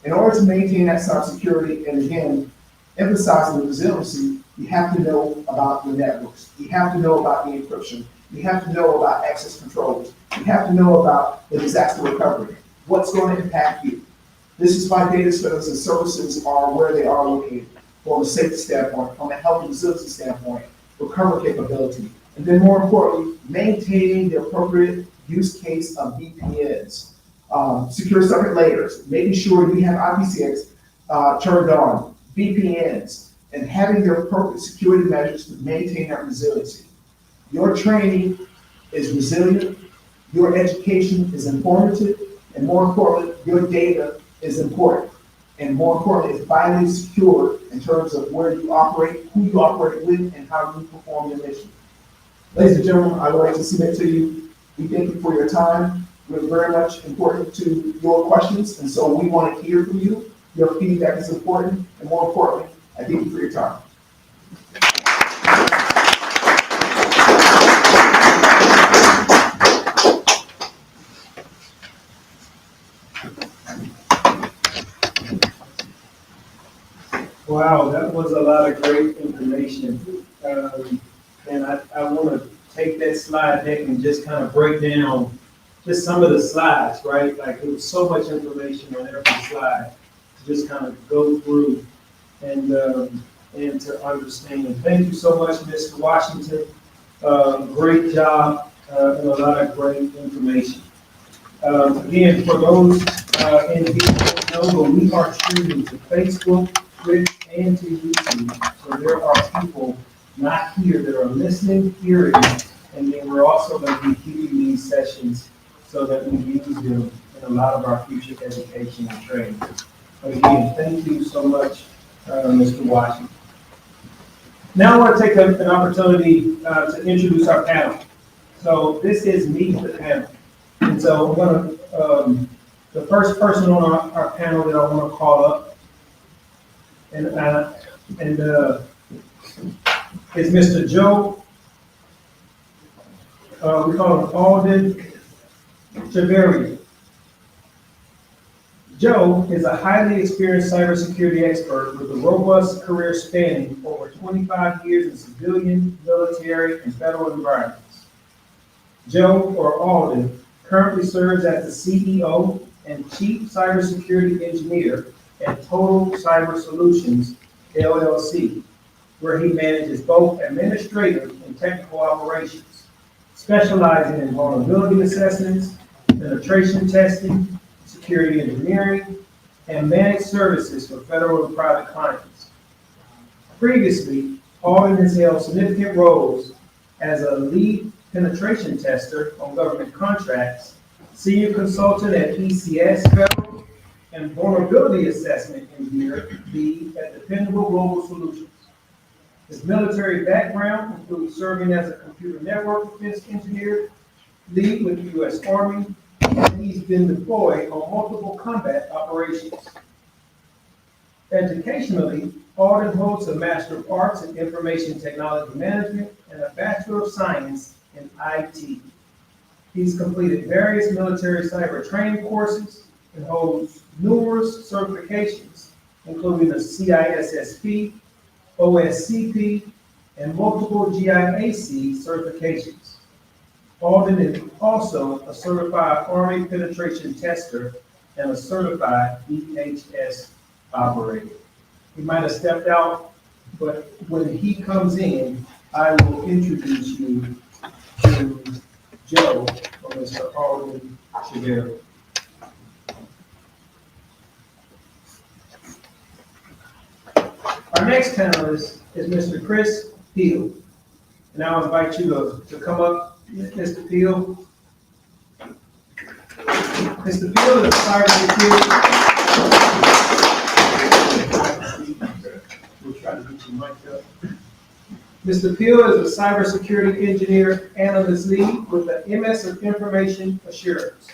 In order to maintain that cybersecurity and again, emphasizing the resiliency, you have to know about your networks. You have to know about the encryption. You have to know about access controls. You have to know about the disaster recovery. What's going to impact you? This is why data centers and services are where they are located from a safety standpoint, from a health and resiliency standpoint, recovery capability, and then more importantly, maintaining the appropriate use case of VPNs, secure circuit layers, making sure you have IPCX turned on, VPNs, and having the appropriate security measures to maintain that resiliency. Your training is resilient, your education is informative, and more importantly, your data is important. And more importantly, it's vitally secure in terms of where you operate, who you operate with, and how you perform your mission. Ladies and gentlemen, I would like to submit to you, we thank you for your time. We're very much important to your questions, and so we want to hear from you. Your feedback is important, and more importantly, I thank you for your time. Wow, that was a lot of great information. And I want to take that slide deck and just kind of break down just some of the slides, right? Like there was so much information on every slide to just kind of go through and to understand. And thank you so much, Mr. Washington. Great job and a lot of great information. Again, for those individuals who don't know, but we are streaming to Facebook, Twitch, and to YouTube. So there are people not here that are listening, hearing, and then we're also going to be keeping these sessions so that we use them in a lot of our future education and training. Again, thank you so much, Mr. Washington. Now I want to take an opportunity to introduce our panel. So this is Meet the Panel. And so I'm going to, the first person on our panel that I want to call up is Mr. Joe. We call him Alden Chaveri. Joe is a highly experienced cybersecurity expert with a robust career spanning over 25 years in civilian, military, and federal environments. Joe, or Alden, currently serves as the CEO and Chief Cybersecurity Engineer at Total Cyber Solutions, LLC, where he manages both administrative and technical operations, specializing in vulnerability assessments, penetration testing, security engineering, and managed services for federal and private clients. Previously, Alden has held significant roles as a lead penetration tester on government contracts, senior consultant at ECS Federal, and vulnerability assessment engineer lead at Dependable Global Solutions. His military background includes serving as a computer network defense engineer, lead with the U.S. Army, and he's been deployed on multiple combat operations. Educationally, Alden holds a Master of Arts in Information Technology Management and a Bachelor of Science in IT. He's completed various military cyber training courses and holds numerous certifications, including a CISSP, OSCP, and multiple GIAC certifications. Alden is also a certified Army penetration tester and a certified DHS operator. He might have stepped out, but when he comes in, I will introduce you to Joe, or Mr. Alden Chaveri. Our next panelist is Mr. Chris Peel. And I'll invite you to come up, Mr. Peel. Mr. Peel is a cybersecurity. We'll try to get your mic up. Mr. Peel is a cybersecurity engineer analyst lead with the MS of Information Assurance.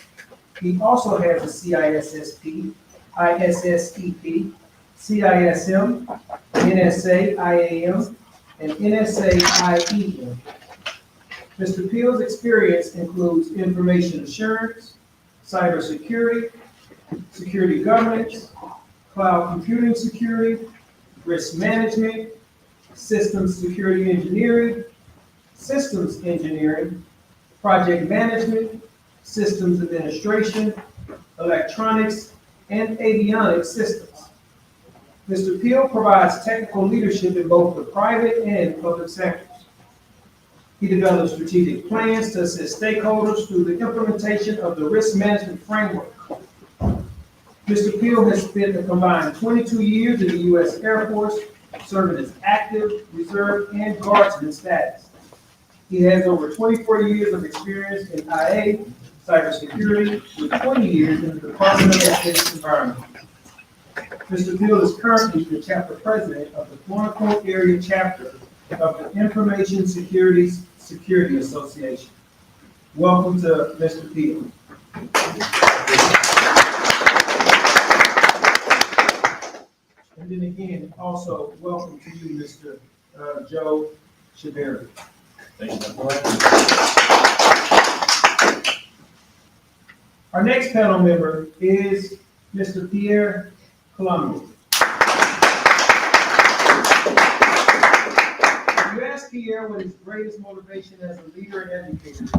He also has a CISSP, ISSEP, CISM, NSA IAM, and NSA IEM. Mr. Peel's experience includes information assurance, cybersecurity, security governance, cloud computing security, risk management, systems security engineering, systems engineering, project management, systems administration, electronics, and avionics systems. Mr. Peel provides technical leadership in both the private and public sectors. He develops strategic plans to assist stakeholders through the implementation of the risk management framework. Mr. Peel has spent a combined 22 years in the U.S. Air Force, serving as active, reserve, and guardsman status. He has over 24 years of experience in IA, cybersecurity, with 20 years in the Department of Defense environment. Mr. Peel is currently the chapter president of the Quantico area chapter of the Information Security Association. Welcome to Mr. Peel. And then again, also welcome to you, Mr. Joe Shaberi. Thank you, Dr. White. Our next panel member is Mr. Pierre Colombo. If you ask Pierre what his greatest motivation as a leader and educator is,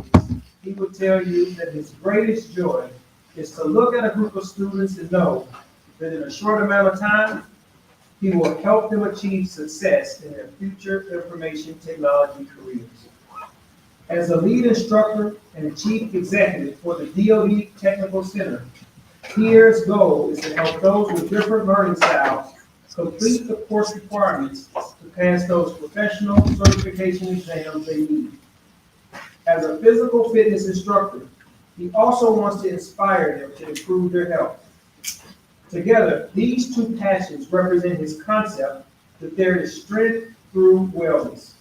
he will tell you that his greatest joy is to look at a group of students and know that in a short amount of time, he will help them achieve success in their future information technology careers. As a lead instructor and chief executive for the DoD Technical Center, Pierre's goal is to help those with different learning styles complete the course requirements to pass those professional certification exams they need. As a physical fitness instructor, he also wants to inspire them to improve their health. Together, these two passions represent his concept that there is strength through wellness,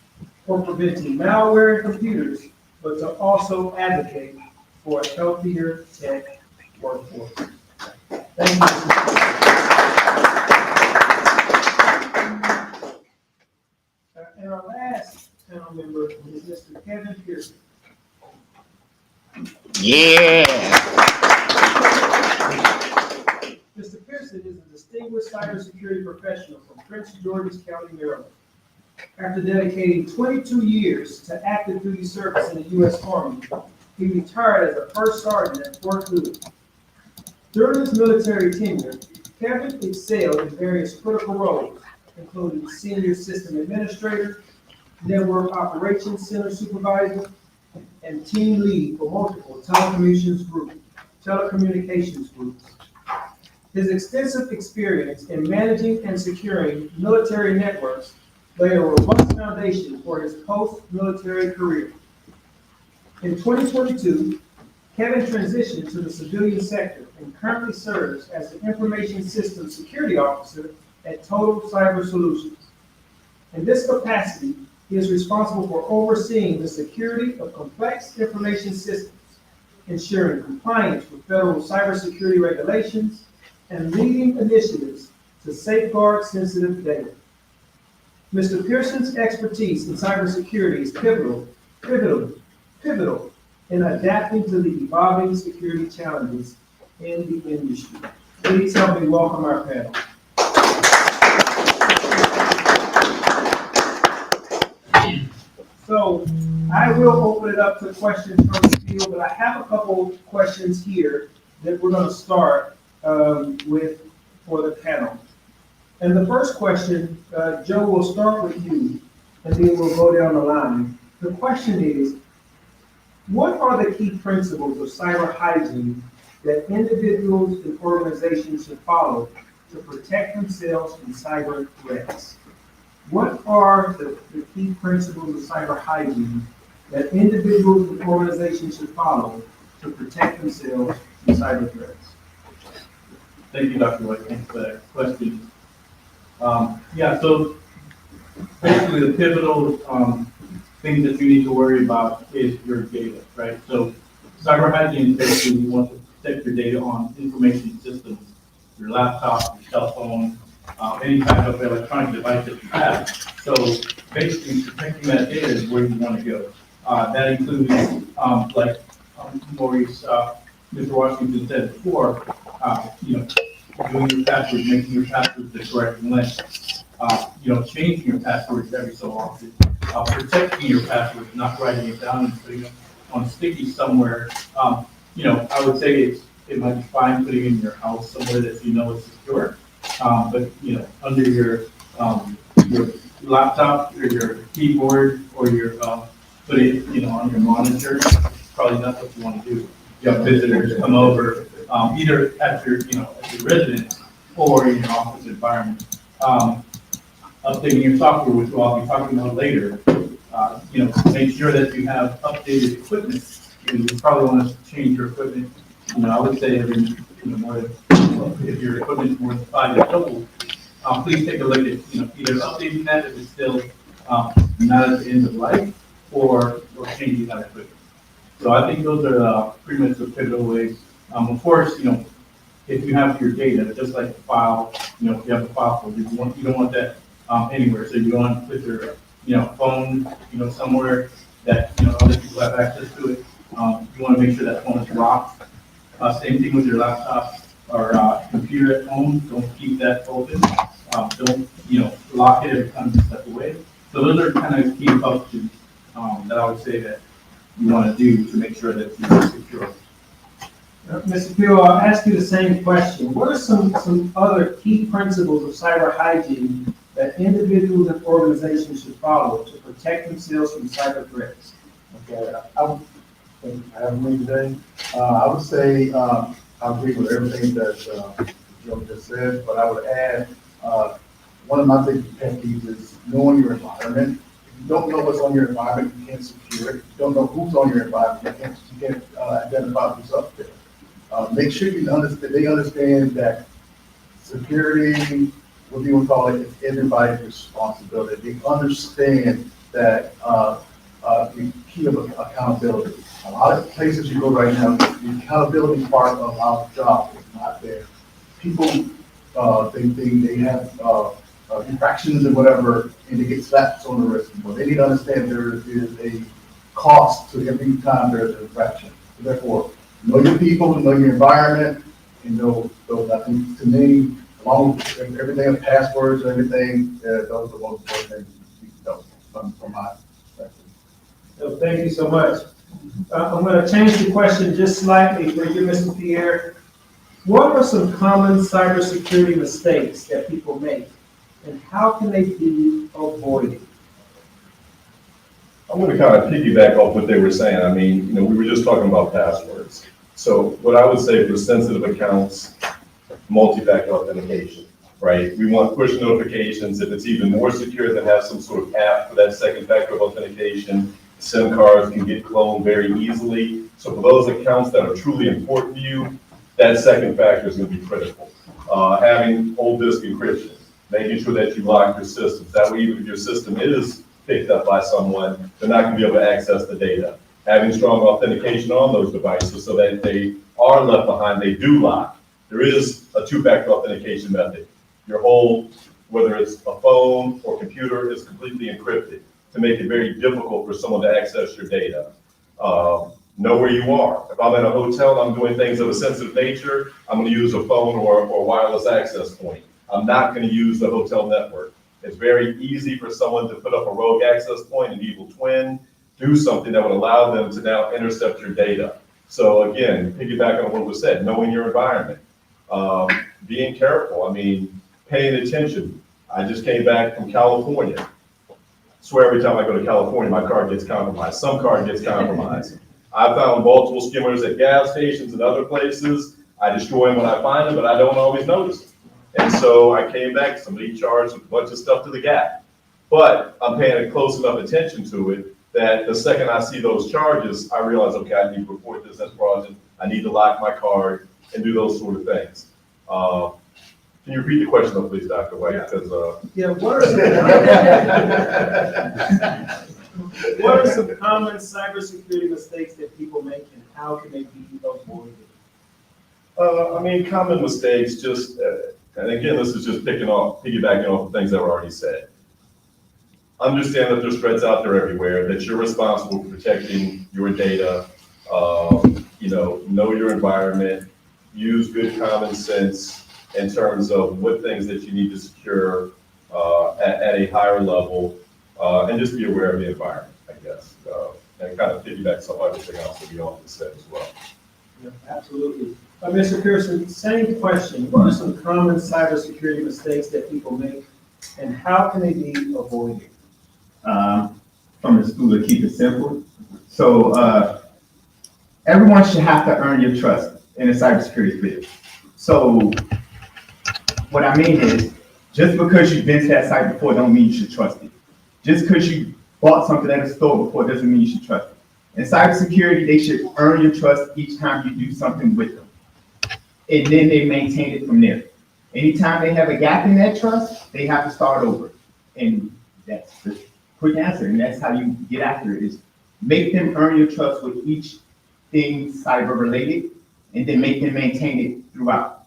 for preventing malware in computers, but to also advocate for a healthier tech workforce. Thank you. And our last panel member is Mr. Kevin Pearson. Yeah. Mr. Pearson is a distinguished cybersecurity professional from Prince George's County, Maryland. After dedicating 22 years to active duty service in the U.S. Army, he retired as a first sergeant at Fort Hood. During his military tenure, Kevin excelled in various critical roles, including senior system administrator, network operations center supervisor, and team lead for multiple telecommunications groups. His extensive experience in managing and securing military networks lay a robust foundation for his post-military career. In 2022, Kevin transitioned to the civilian sector and currently serves as the Information Systems Security Officer at Total Cyber Solutions. In this capacity, he is responsible for overseeing the security of complex information systems, ensuring compliance with federal cybersecurity regulations, and leading initiatives to safeguard sensitive data. Mr. Pearson's expertise in cybersecurity is pivotal in adapting to the evolving security challenges in the industry. Please help me welcome our panel. So I will open it up to questions from the field, but I have a couple questions here that we're going to start with for the panel. And the first question, Joe, we'll start with you, and then we'll go down the line. The question is, what are the key principles of cyber hygiene that individuals and organizations should follow to protect themselves from cyber threats? What are the key principles of cyber hygiene that individuals and organizations should follow to protect themselves from cyber threats? Thank you, Dr. White. Thanks for that question. So basically the pivotal thing that you need to worry about is your data, right? So cyber hygiene is basically you want to protect your data on information systems, your laptop, your cell phone, any type of electronic device that you have. So basically protecting that data is where you want to go. That includes like Maurice, Mr. Washington said before, doing your password, making your password the correct length, changing your passwords every so often, protecting your password, not writing it down and putting it on sticky somewhere. I would say it might be fine putting it in your house somewhere that you know is secure, but under your laptop or your keyboard or your put it on your monitor, probably not what you want to do. You have visitors come over, either at your residence or in your office environment. Updating your software, which I'll be talking about later. Make sure that you have updated equipment. You probably want to change your equipment. I would say every more than, if your equipment is more than 5 years old, please take a look at either updating that if it's still not at the end of life, or changing that equipment. So I think those are pretty much the pivotal ways. Of course, if you have your data, just like the file, if you have a file folder, you don't want that anywhere. So you don't want to put your phone somewhere that other people have access to it. You want to make sure that phone is locked. Same thing with your laptop or computer at home. Don't keep that open. Don't lock it every time you step away. So those are kind of key functions that I would say that you want to do to make sure that you're secure. Mr. Peel, I'll ask you the same question. What are some other key principles of cyber hygiene that individuals and organizations should follow to protect themselves from cyber threats? Okay, I have me today. I would say I agree with everything that Joe just said, but I would add one of my big pet peeves is knowing your environment. If you don't know what's on your environment, you can't secure it. If you don't know who's on your environment, you can't identify who's up there. Make sure they understand that security, what you would call it, is everybody's responsibility. They understand that the key of accountability. A lot of places you go right now, the accountability part of our job is not there. People think they have infractions and whatever, and they get slapped on the wrist. But they need to understand there is a cost to every time there's an infraction. Therefore, know your people, know your environment, and know those. I think to me, along with everything, with passwords and everything, those are the most important things you know from my perspective. So thank you so much. I'm going to change the question just slightly for you, Mr. Pierre. What are some common cybersecurity mistakes that people make, and how can they be avoided? I'm going to kind of piggyback off what they were saying. I mean, we were just talking about passwords. So what I would say for sensitive accounts, multi-factor authentication, right? We want push notifications. If it's even more secure, then have some sort of app for that second factor of authentication. SIM cards can get cloned very easily. So for those accounts that are truly important to you, that second factor is going to be critical. Having whole disk encryption, making sure that you lock your systems. That way, even if your system is picked up by someone, they're not going to be able to access the data. Having strong authentication on those devices so that they are left behind, they do lock. There is a two-factor authentication method. Your whole, whether it's a phone or computer, is completely encrypted to make it very difficult for someone to access your data. Know where you are. If I'm at a hotel and I'm doing things of a sensitive nature, I'm going to use a phone or a wireless access point. I'm not going to use the hotel network. It's very easy for someone to put up a rogue access point, an evil twin, do something that would allow them to now intercept your data. So again, piggyback on what was said, knowing your environment, being careful. I mean, paying attention. I just came back from California. I swear every time I go to California, my card gets compromised. Some card gets compromised. I found multiple skimmers at gas stations and other places. I destroy them when I find them, but I don't always notice them. And so I came back, somebody charged a bunch of stuff to the gap. But I'm paying close enough attention to it that the second I see those charges, I realize, okay, I need to report this as fraudulent. I need to lock my card and do those sort of things. Can you repeat the question, though, please, Dr. White? Because What are some common cybersecurity mistakes that people make, and how can they be avoided? I mean, common mistakes, just, and again, this is just piggybacking off of things that were already said. Understand that there's threats out there everywhere, that you're responsible for protecting your data, know your environment, use good common sense in terms of what things that you need to secure at a higher level, and just be aware of the environment, I guess, and kind of piggyback some everything else that we all just said as well. Yeah, absolutely. Mr. Pearson, same question. What are some common cybersecurity mistakes that people make, and how can they be avoided? From the school to keep it simple. So everyone should have to earn your trust in the cybersecurity field. So what I mean is, just because you've been to that site before don't mean you should trust it. Just because you bought something at a store before doesn't mean you should trust it. In cybersecurity, they should earn your trust each time you do something with them. And then they maintain it from there. Anytime they have a gap in that trust, they have to start over. And that's the quick answer. And that's how you get after it, is make them earn your trust with each things cyber related, and then make them maintain it throughout.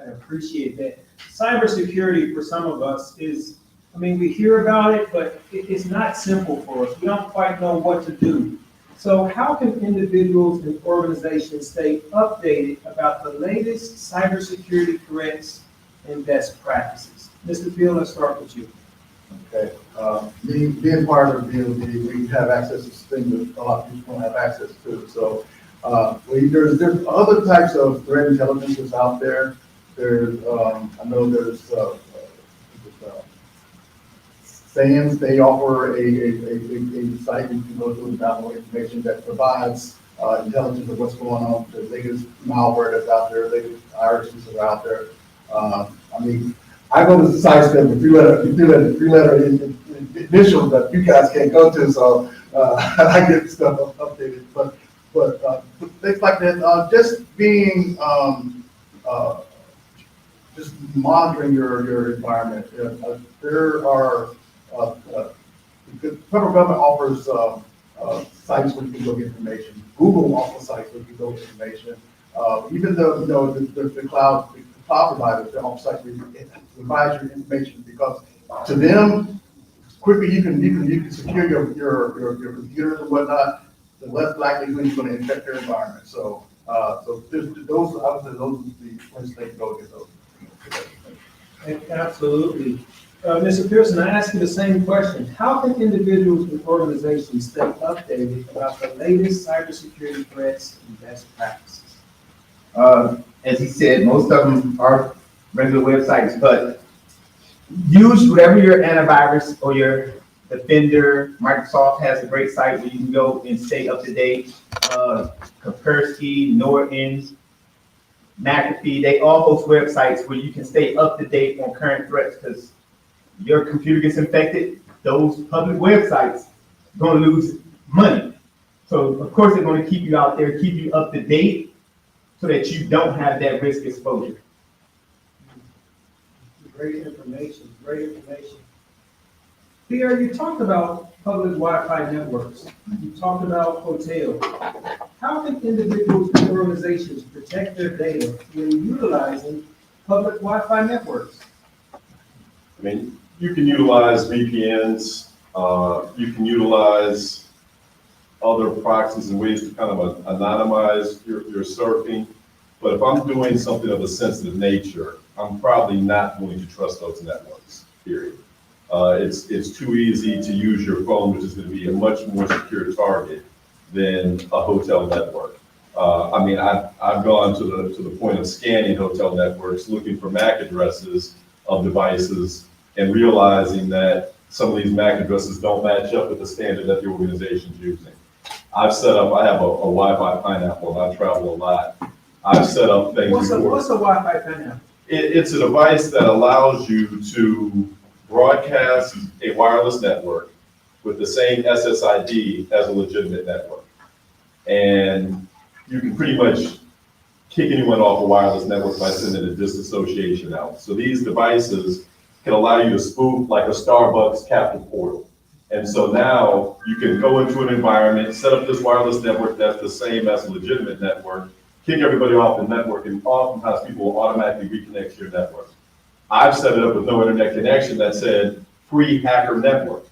I appreciate that. Cybersecurity for some of us is, I mean, we hear about it, but it's not simple for us. We don't quite know what to do. So how can individuals and organizations stay updated about the latest cybersecurity threats and best practices? Mr. Field, let's start with you. Okay, being part of DOD, we have access to things that a lot of people don't have access to. So, there's other types of threat intelligence that's out there. There's, I know there's, SANS, they offer a site you can go to and download information that provides, intelligence of what's going on, the latest malware that's out there, the latest viruses that are out there. I mean, I go to the sites that the three-letter initials that you guys can't go to, so I get stuff updated. But things like that, just being just monitoring your environment. There are the federal government offers sites where you can go get information. Google offers sites where you can go get information. Even though the cloud providers, they offer sites where you can provide your information, because to them, quickly you can secure your computers and whatnot, the less likelihood you're going to infect their environment. So those, I would say those are the places they can go get those. Absolutely. Mr. Pearson, I ask you the same question. How can individuals and organizations stay updated about the latest cybersecurity threats and best practices? As he said, most of them are regular websites, but use whatever your antivirus or your Defender. Microsoft has a great site where you can go and stay up to date. Kaspersky, Norton, McAfee, they all host websites where you can stay up to date on current threats, because your computer gets infected, those public websites are going to lose money. So of course they're going to keep you out there, keep you up to date, so that you don't have that risk exposure. Great information, great information. Pierre, you talked about public Wi-Fi networks. You talked about hotels. How can individuals and organizations protect their data when utilizing public Wi-Fi networks? I mean, you can utilize VPNs, you can utilize other proxies and ways to kind of anonymize your surfing. But if I'm doing something of a sensitive nature, I'm probably not going to trust those networks, period. It's too easy to use your phone, which is going to be a much more secure target than a hotel network. I mean, I've gone to the point of scanning hotel networks, looking for MAC addresses of devices, and realizing that some of these MAC addresses don't match up with the standard that the organization's using. I have a Wi-Fi pineapple, and I travel a lot. I've set up things before. What's a Wi-Fi pineapple? It's a device that allows you to broadcast a wireless network with the same SSID as a legitimate network. And you can pretty much kick anyone off a wireless network by sending a disassociation out. So these devices can allow you to spoof like a Starbucks captive portal. And so now you can go into an environment, set up this wireless network that's the same as a legitimate network, kick everybody off the network, and oftentimes people will automatically reconnect to your network. I've set it up with no internet connection that said free hacker network.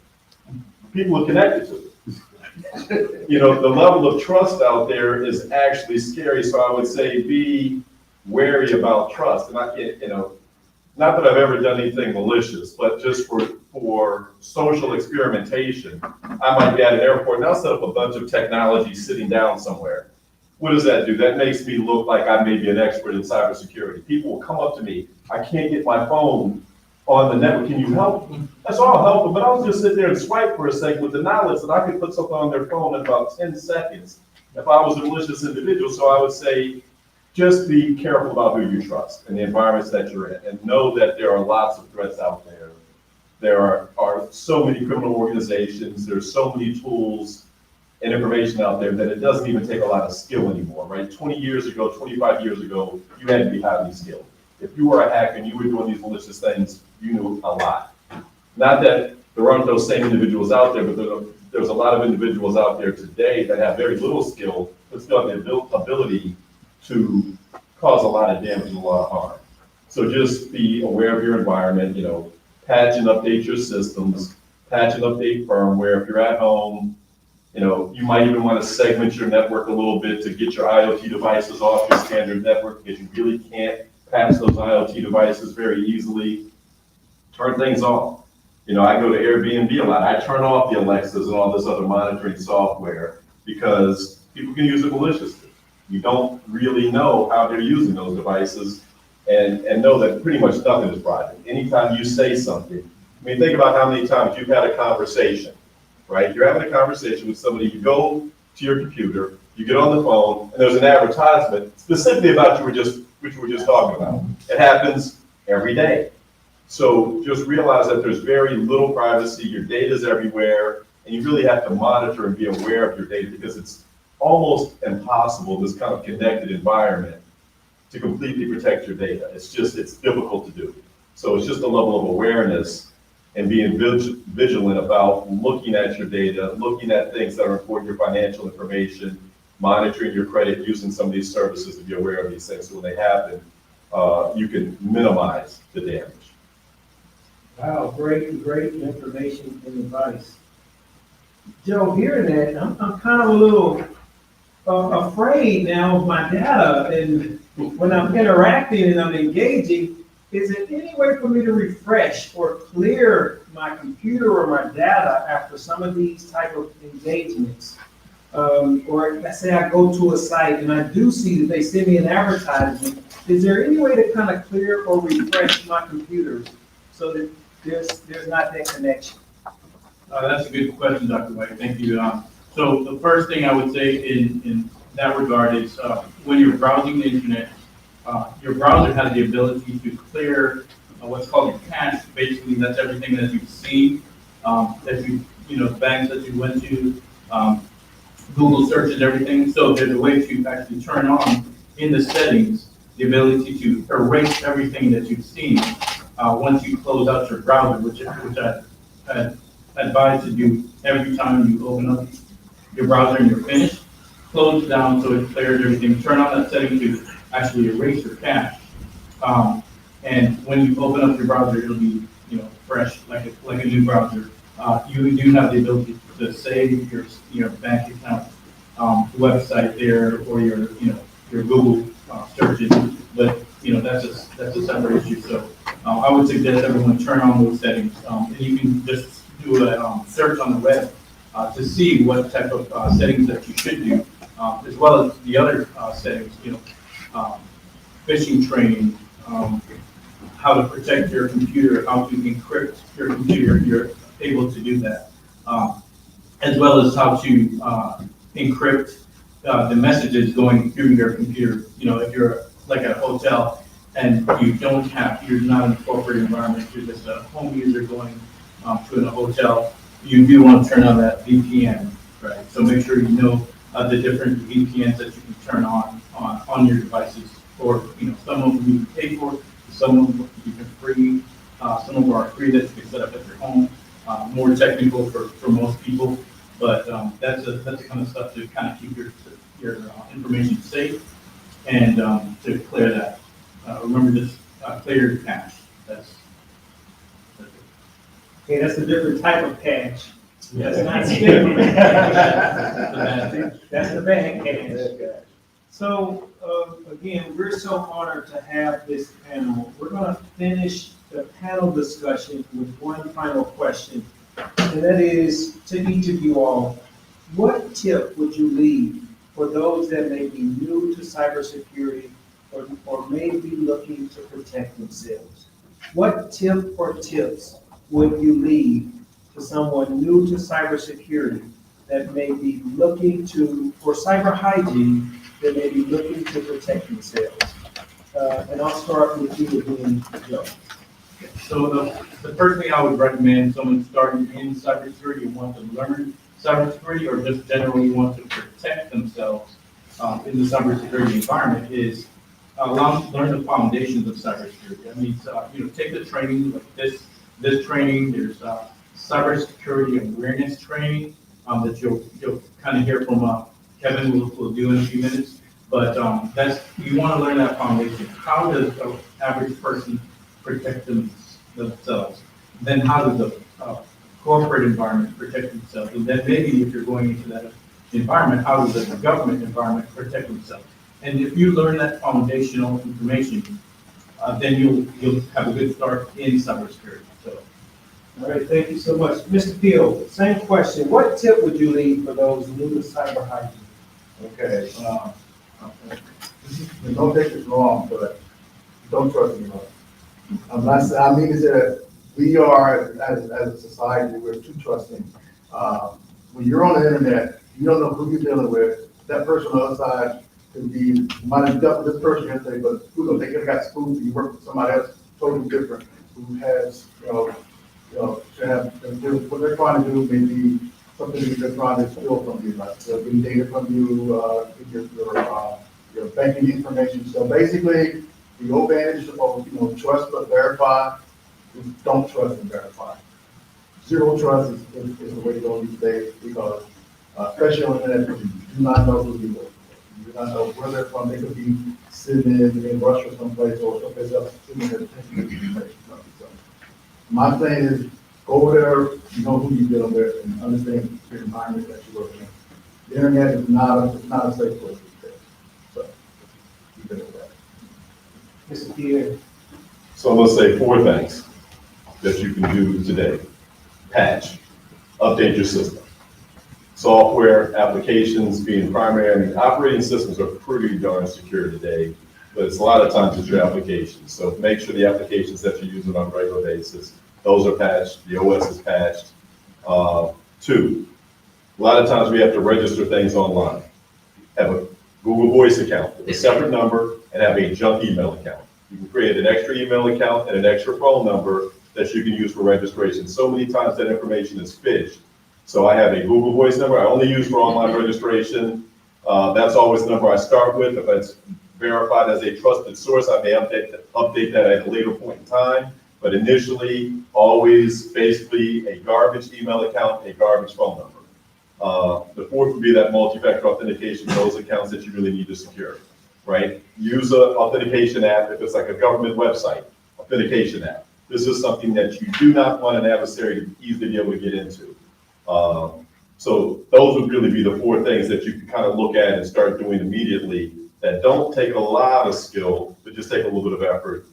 People are connected to it. You know, the level of trust out there is actually scary. So I would say be wary about trust. And I can't, not that I've ever done anything malicious, but just for social experimentation, I might be at an airport and I'll set up a bunch of technology sitting down somewhere. What does that do? That makes me look like I may be an expert in cybersecurity. People will come up to me. I can't get my phone on the network. Can you help? That's all, I'll help them. But I'll just sit there and swipe for a second with the knowledge that I could put something on their phone in about 10 seconds if I was a malicious individual. So I would say, just be careful about who you trust and the environments that you're in, and know that there are lots of threats out there. There are so many criminal organizations. There's so many tools and information out there that it doesn't even take a lot of skill anymore, right? 20 years ago, 25 years ago, you had to be highly skilled. If you were a hacker and you were doing these malicious things, you knew a lot. Not that there aren't those same individuals out there, but there's a lot of individuals out there today that have very little skill, but still have the ability to cause a lot of damage and a lot of harm. So just be aware of your environment, patch and update your systems, patch and update firmware. If you're at home, you might even want to segment your network a little bit to get your IoT devices off your standard network, because you really can't patch those IoT devices very easily. Turn things off. I go to Airbnb a lot. I turn off the Alexas and all this other monitoring software because people can use it maliciously. You don't really know how they're using those devices, and know that pretty much nothing is private. Anytime you say something, think about how many times you've had a conversation, right? You're having a conversation with somebody, you go to your computer, you get on the phone, and there's an advertisement specifically about what you were just talking about. It happens every day. So just realize that there's very little privacy, your data's everywhere, and you really have to monitor and be aware of your data, because it's almost impossible in this kind of connected environment to completely protect your data. It's difficult to do. So it's just a level of awareness and being vigilant about looking at your data, looking at things that are important, your financial information, monitoring your credit, using some of these services to be aware of these things. So when they happen, you can minimize the damage. Wow, great information and advice. Joe, hearing that, I'm kind of a little afraid now of my data, and when I'm interacting and I'm engaging, is there any way for me to refresh or clear my computer or my data after some of these type of engagements? Or let's say I go to a site and I do see that they send me an advertisement. Is there any way to kind of clear or refresh my computer so that there's not that connection? That's a good question, Dr. White. Thank you. So the first thing I would say in that regard is when you're browsing the internet, your browser has the ability to clear what's called your cache. Basically, that's everything that you've seen, the banks that you went to, Google searches, everything. So there's a way to actually turn on in the settings the ability to erase everything that you've seen once you close out your browser, which I advise to do every time you open up your browser and you're finished. Close it down so it clears everything. Turn on that setting to actually erase your cache. And when you open up your browser, it'll be fresh, like a new browser. You do have the ability to save your bank account website there, or your Google searches, but that's a separate issue. So I would suggest everyone turn on those settings, and you can just do a search on the web to see what type of settings that you should do, as well as the other settings, phishing training, how to protect your computer, how to encrypt your computer. You're able to do that, as well as how to encrypt the messages going through your computer. If you're like at a hotel and you're not in a corporate environment, you're just a home user going to a hotel, you do want to turn on that VPN, right? So make sure you know the different VPNs that you can turn on your devices. Or some of them you can pay for, some of them you can free, some of them are free that you can set up at your home. More technical for most people, but that's the kind of stuff to kind of keep your information safe and to clear that. Remember, just clear your cache. That's it. Okay, that's a different type of cache. Yes. That's not skipping. That's the bad cache. So again, we're so honored to have this panel. We're going to finish the panel discussion with one final question, and that is to each of you all: what tip would you leave for those that may be new to cybersecurity or may be looking to protect themselves? What tip or tips would you leave to someone new to cybersecurity that may be looking for cyber hygiene, that may be looking to protect themselves? And I'll start with you again, Joe. So the first thing I would recommend someone starting in cybersecurity and want to learn cybersecurity, or just generally want to protect themselves in the cybersecurity environment, is learn the foundations of cybersecurity. That means take the training like this training. There's cybersecurity awareness training. that you'll kind of hear from Kevin will do in a few minutes. But you want to learn that foundation. How does an average person protect themselves? Then how does the corporate environment protect themselves? And then maybe if you're going into that environment, how does the government environment protect themselves? And if you learn that foundational information, then you'll have a good start in cybersecurity. So, All right, thank you so much. Mr. Peel, same question. What tip would you leave for those new to cyber hygiene? Okay, don't take this wrong, but don't trust anyone. I'm not, I mean to say that we are, as a society, we're too trusting. When you're on the internet, you don't know who you're dealing with. That person on the other side could be, might have dealt with this person yesterday, but who knows, they could have got spoofed, and you work with somebody else totally different, who has, to have, what they're trying to do may be something that they're trying to steal from you, like getting data from you, your banking information. So basically, the old adage of, trust but verify, don't trust and verify. Zero trust is the way to go these days, because especially on the internet, you do not know who you are. You do not know where they're from. They could be sitting in Russia someplace or someplace else sitting there taking information from you. So my thing is, go over there, you know who you're dealing with, and understand the environment that you're working in. The internet is not a safe place these days. So keep it at that. Mr. Pierre? So I'm gonna say 4 things that you can do today. Patch, update your system. Software, applications being primary, I mean, operating systems are pretty darn secure today, but it's a lot of times it's your applications. So make sure the applications that you're using on a regular basis, those are patched, the OS is patched. 2, a lot of times we have to register things online. Have a Google Voice account with a separate number and have a junk email account. You can create an extra email account and an extra phone number that you can use for registration. So many times that information is phished. So I have a Google Voice number I only use for online registration. That's always the number I start with. If it's verified as a trusted source, I may update that at a later point in time. But initially, always basically a garbage email account, a garbage phone number. The 4th would be that multi-factor authentication, those accounts that you really need to secure, right? Use an authentication app if it's like a government website, authentication app. This is something that you do not want an adversary to easily be able to get into. So those would really be the 4 things that you can kind of look at and start doing immediately that don't take a lot of skill, but just take a little bit of effort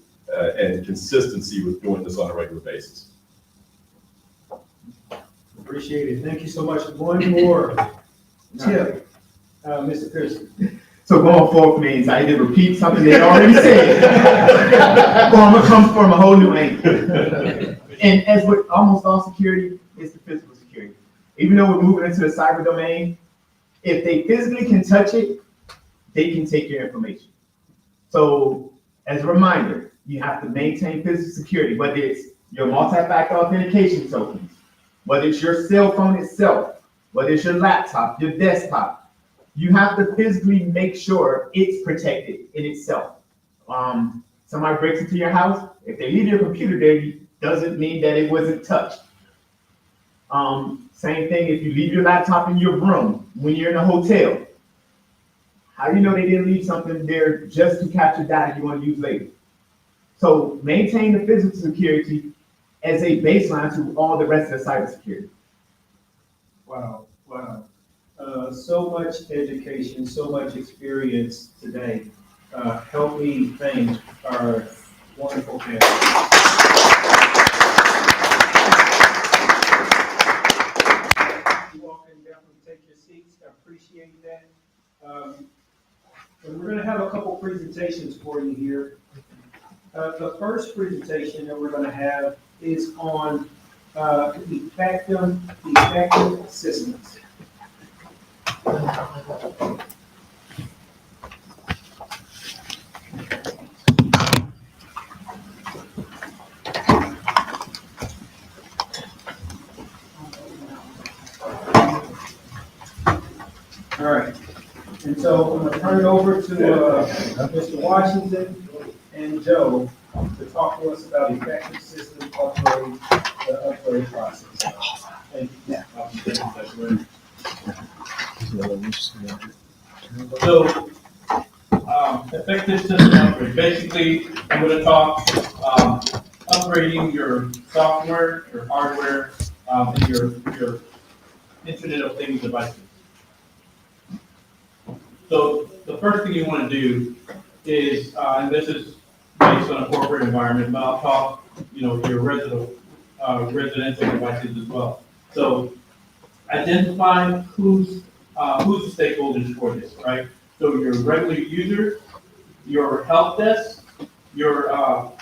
and consistency with doing this on a regular basis. Appreciate it. Thank you so much. One more tip, Mr. Pearson. So going forward means I either repeat something they already said, or I'm gonna come from a whole new angle. And as with almost all security, it's the physical security. Even though we're moving into the cyber domain, if they physically can touch it, they can take your information. So as a reminder, you have to maintain physical security, whether it's your multi-factor authentication tokens, whether it's your cell phone itself, whether it's your laptop, your desktop. You have to physically make sure it's protected in itself. Somebody breaks into your house, if they leave your computer there, doesn't mean that it wasn't touched. Same thing if you leave your laptop in your room when you're in a hotel. How do you know they didn't leave something there just to capture data you want to use later? So maintain the physical security as a baseline to all the rest of the cybersecurity. Wow. So much education, so much experience today. Help me thank our wonderful panel. You all can definitely take your seats. I appreciate that. And we're going to have a couple presentations for you here. The first presentation that we're going to have is on effective systems. All right, and so I'm going to turn it over to Mr. Washington and Joe to talk to us about effective system upgrade, the upgrade process. Thank you. Yeah. Thank you, Dr. Williams. So, effective system upgrade. Basically, I'm going to talk upgrading your software, your hardware, and your Internet of Things devices. So the first thing you want to do is, and this is based on a corporate environment, but I'll talk, your residential devices as well. So identify who's the stakeholders for this, right? So your regular user, your help desk, your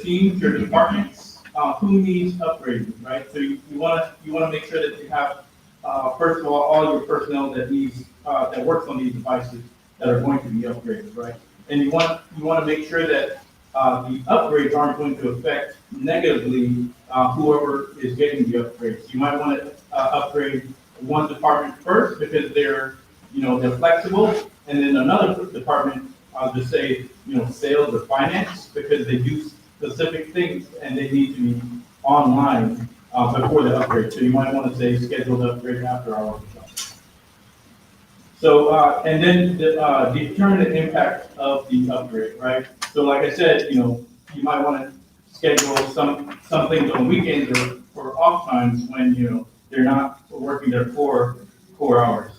teams, your departments, who needs upgrading, right? So you want to make sure that you have first of all your personnel that that works on these devices that are going to be upgraded, right? And you want to make sure that the upgrades aren't going to affect negatively whoever is getting the upgrades. You might want to upgrade one department first because they're flexible, and then another department, just say sales or finance, because they do specific things and they need to be online before the upgrade. So you might want to say schedule the upgrade after hours. So and then determine the impact of the upgrade, right? So like I said, you might want to schedule some things on weekends or off times when they're not working their core hours.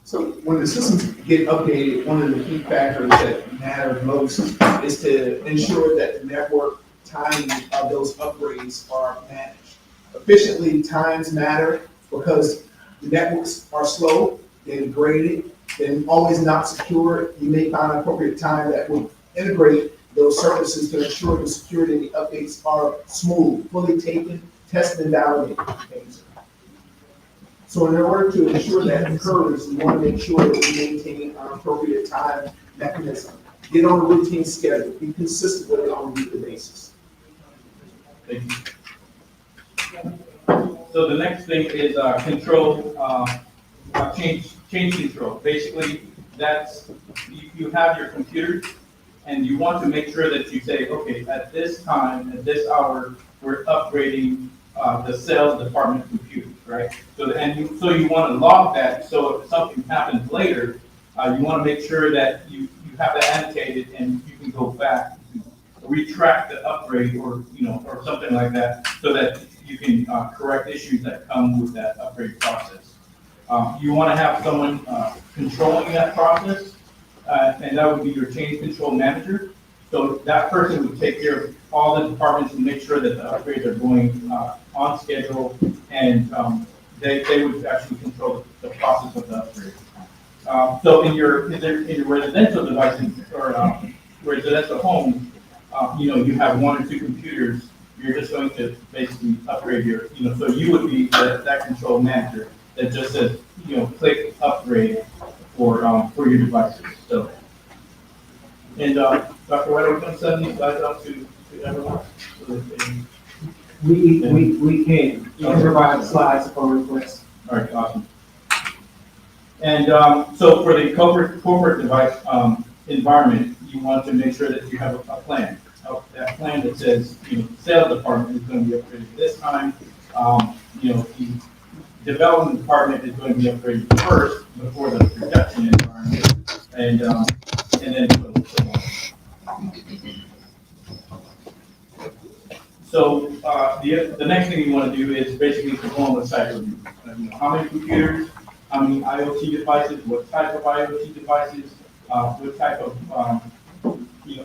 So when the systems get updated, one of the key factors that matter most is to ensure that the network timing of those upgrades are managed. Efficiently, times matter because the networks are slow, they're degraded, they're always not secure. You may find an appropriate time that will integrate those services to ensure the security and the updates are smooth, fully taken, tested, and validated. So in order to ensure that occurs, we want to make sure that we maintain an appropriate time mechanism. Get on a routine schedule, be consistent with it on a weekly basis. Thank you. So the next thing is control, change control. Basically, that's you have your computers, and you want to make sure that you say, okay, at this time, at this hour, we're upgrading the sales department computers, right? So you want to log that. So if something happens later, you want to make sure that you have that annotated, and you can go back, you can retract the upgrade, or something like that, so that you can correct issues that come with that upgrade process. You want to have someone controlling that process, and that would be your change control manager. So that person would take care of all the departments and make sure that the upgrades are going on schedule, and they would actually control the process of the upgrade. So in your residential devices or residential homes, you have one or two computers. You're just going to basically upgrade so you would be that control manager that just says, click upgrade for your devices. So, and Dr. White, are we going to send these slides out to everyone? So that they, We can provide slides upon request. all right, awesome. And so for the corporate device environment, you want to make sure that you have a plan. That plan that says, the sales department is going to be upgraded this time. The development department is going to be upgraded first before the production environment, and then so the next thing you want to do is basically perform a site review. How many computers, how many IoT devices, what type of IoT devices, what type of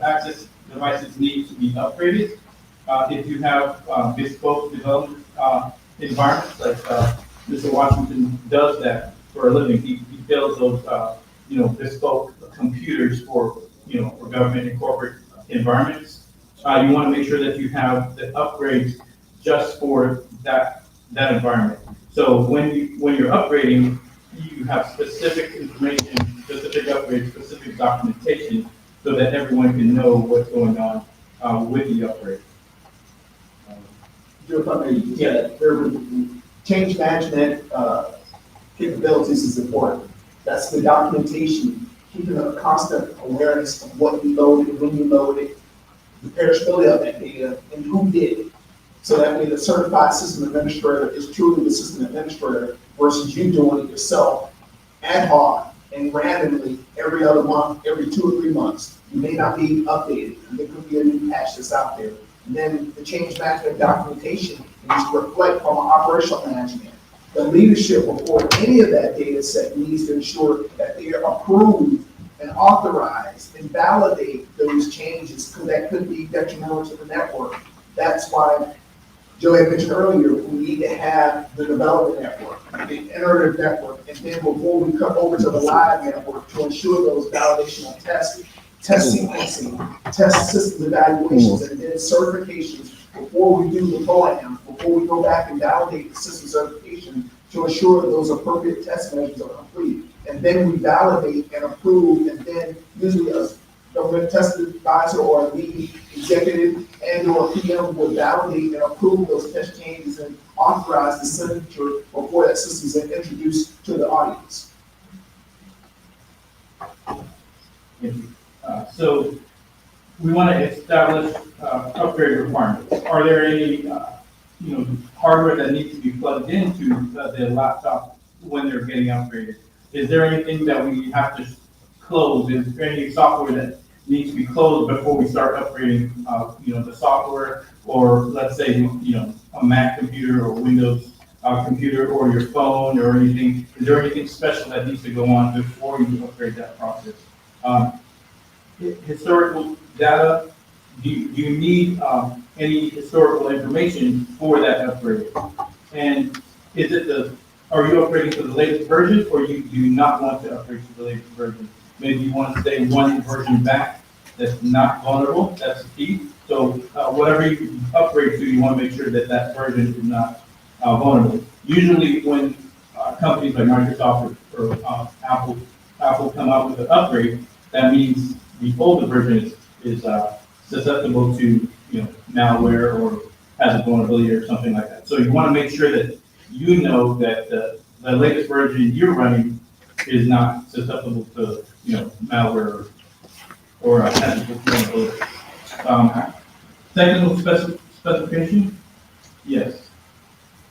access devices need to be upgraded. If you have bespoke development environments, like Mr. Washington does that for a living, he builds those bespoke computers for for government and corporate environments. You want to make sure that you have the upgrades just for that environment. So when you're upgrading, you have specific information, specific upgrades, specific documentation, so that everyone can know what's going on with the upgrade. Change management capabilities is important. That's the documentation, keeping a constant awareness of what you loaded, when you loaded, the perishability of that data, and who did it. So that way the certified system administrator is truly the system administrator versus you doing it yourself ad hoc and randomly every other month, every 2 or 3 months. You may not be updated, and there could be a new patch that's out there. And then the change management documentation needs to reflect from an operational management. The leadership before any of that data set needs to ensure that they are approved and authorized and validate those changes, because that could be detrimental to the network. That's why Joe had mentioned earlier, we need to have the development network, the iterative network, and then before we come over to the live network to ensure those validational tests, test sequencing, test system evaluations, and then certifications before we do the POAM, before we go back and validate the system certification to ensure that those appropriate test measures are complete. And then we validate and approve, and then usually a government test advisor or a lead executive and or PM will validate and approve those test changes and authorize the signature before that system is introduced to the audience. So we want to establish upgrade requirements. Are there any hardware that needs to be plugged into the laptop when they're getting upgraded? Is there anything that we have to close? Is there any software that needs to be closed before we start upgrading the software? Or let's say a Mac computer or Windows computer or your phone or anything? Is there anything special that needs to go on before you upgrade that process? Historical data, do you need any historical information for that upgrade? And is it are you upgrading to the latest version, or you do not want to upgrade to the latest version? Maybe you want to stay one version back that's not vulnerable, that's the key. So whatever you upgrade to, you want to make sure that that version is not vulnerable. Usually when companies like Microsoft or Apple come out with an upgrade, that means the older version is susceptible to malware or has a vulnerability or something like that. So you want to make sure that you know that the latest version you're running is not susceptible to malware or has a vulnerability. Technical specification? Yes.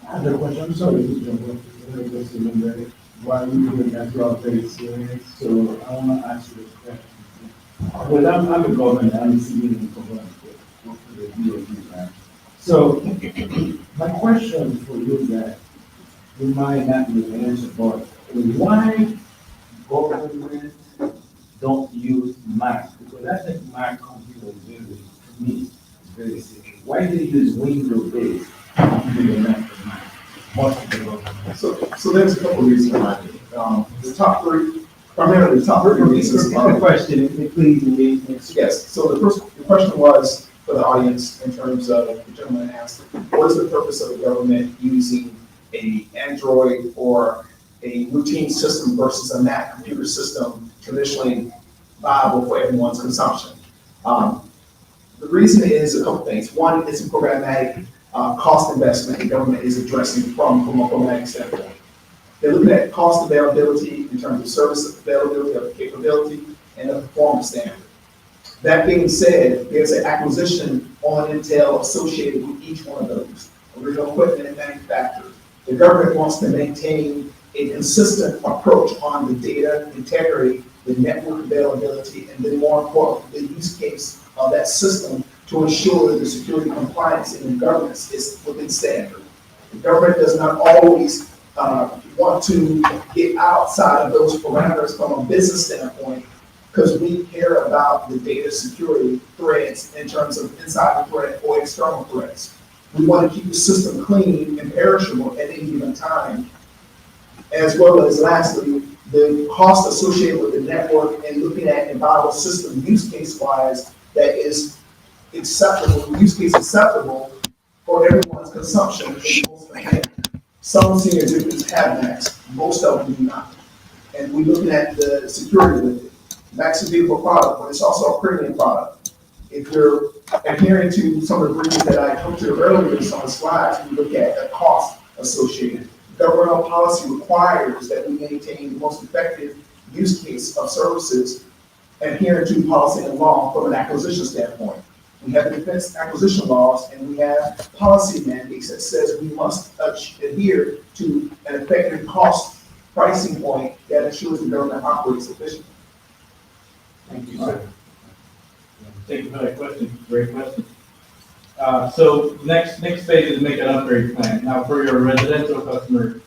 I have a question. I'm sorry to jump in. While you were that you are very serious, so I want to ask you this question. Well, I'm a government, I'm a CBNE government for the DOD, right? So my question for you is that you might not be able to answer, but why government don't use Mac? Because I think Mac computer is very, to me, is very simple. Why do they use Windows-based computer Mac? So there's a couple of reasons why. The top three, primarily the top three reasons. Repeat the question, please, and Yes, so the question was for the audience in terms of, the gentleman asked, what is the purpose of the government using a Android or a routine system versus a Mac computer system traditionally viable for everyone's consumption? The reason is a couple things. One, it's a programmatic cost investment the government is addressing from a programmatic standpoint. They're looking at cost availability in terms of service availability, of capability, and a performance standard. That being said, there's an acquisition on Intel associated with each one of those, original equipment and manufacturer. The government wants to maintain a consistent approach on the data integrity, the network availability, and then more importantly, the use case of that system to ensure the security compliance and the governance is within standard. The government does not always want to get outside of those parameters from a business standpoint, because we care about the data security threats in terms of insider threat or external threats. We want to keep the system clean and perishable at any given time, as well as lastly, the cost associated with the network and looking at a viable system use case wise that is acceptable, use case acceptable for everyone's consumption. Some senior citizens have Macs, most of them do not. And we're looking at the security with it. Macs is a beautiful product, but it's also a premium product. If you're adhering to some of the briefs that I talked to earlier in some of the slides, we look at the cost associated. Governmental policy requires that we maintain the most effective use case of services adhering to policy and law from an acquisition standpoint. We have the defense acquisition laws, and we have policy mandates that says we must adhere to an effective cost pricing point that ensures the government operates efficiently. Thank you, sir. Thank you for that question. Great question. So next phase is make an upgrade plan. Now, for your residential customer,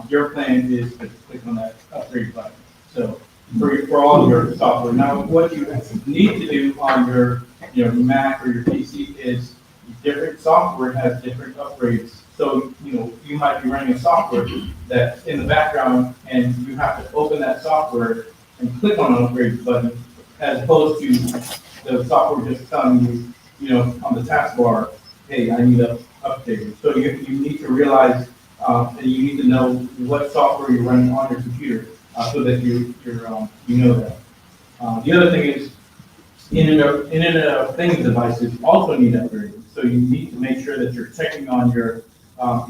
your plan is to click on that upgrade button. So for all your software. Now, what you need to do on your Mac or your PC is different software has different upgrades. So you might be running a software that's in the background, and you have to open that software and click on an upgrade button, as opposed to the software just telling you, on the taskbar, hey, I need to update it. So you need to realize and you need to know what software you're running on your computer so that you know that. The other thing is, Internet of Things devices also need upgrading. So you need to make sure that you're checking on your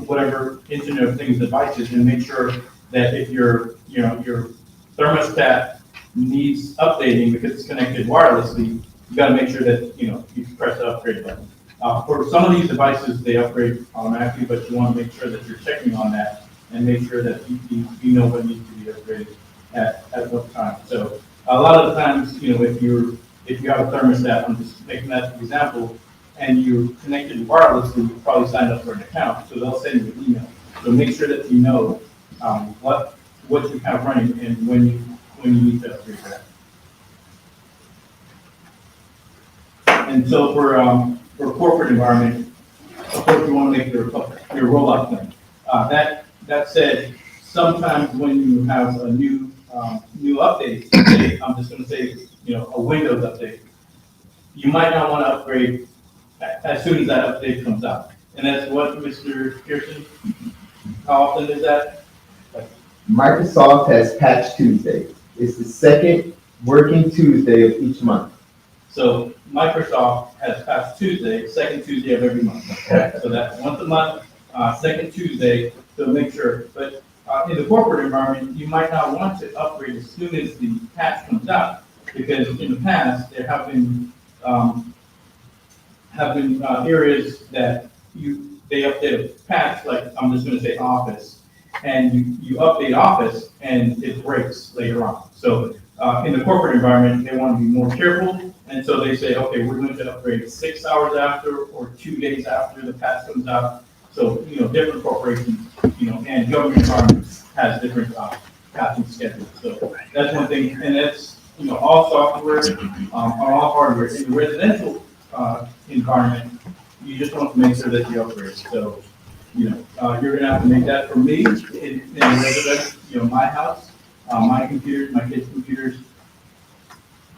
whatever Internet of Things devices, and make sure that if your thermostat needs updating because it's connected wirelessly, you got to make sure that you press the upgrade button. For some of these devices, they upgrade automatically, but you want to make sure that you're checking on that and make sure that you know what needs to be upgraded at what time. So a lot of the times, if you have a thermostat, I'm just making that example, and you're connected wirelessly, you probably signed up for an account, so they'll send you an email. So make sure that you know what you have running and when you need to upgrade that. And so for corporate environment, of course, you want to make your rollout plan. That said, sometimes when you have a new update, I'm just going to say, a Windows update, you might not want to upgrade as soon as that update comes out. And that's what, Mr. Pearson, how often is that? Microsoft has Patch Tuesday. It's the second working Tuesday of each month. So Microsoft has Patch Tuesday, second Tuesday of every month. So that's once a month, second Tuesday, to make sure. But in the corporate environment, you might not want to upgrade as soon as the patch comes out, because in the past there have been areas that they update a patch, like I'm just going to say Office, and you update Office and it breaks later on. So in the corporate environment, they want to be more careful, and so they say, okay, we're going to upgrade 6 hours after or 2 days after the patch comes out. So different corporations, and government environments has different patching schedules. So that's one thing, and that's all software, on all hardware. In the residential environment, you just want to make sure that you upgrade. So you're going to have to make that. For me, in residential, my house, my computers, my kids' computers,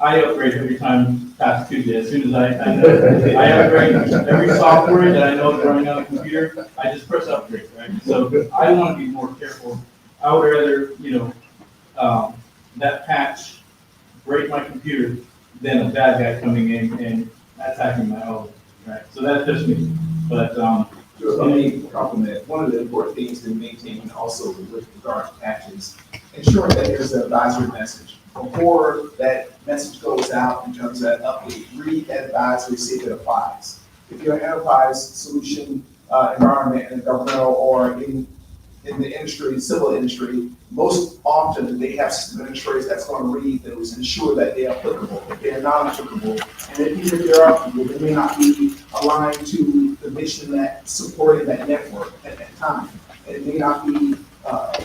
I upgrade every time past Tuesday. As soon as I know, I upgrade every software that I know is running on the computer. I just press upgrade, right? So I want to be more careful. I would rather, that patch break my computer than a bad guy coming in and attacking my own, right? So that's just me. But Let me compliment. One of the important things in maintaining also with regard to patches, ensuring that there's an advisory message. Before that message goes out in terms of that update, read that advisory, see if it applies. If you're an enterprise solution environment in the governmental or in the industry, civil industry, most often they have system administrators that's going to read those and ensure that they're applicable. If they're not applicable, and then even if they're applicable, they may not be aligned to the mission that's supporting that network at that time. It may not be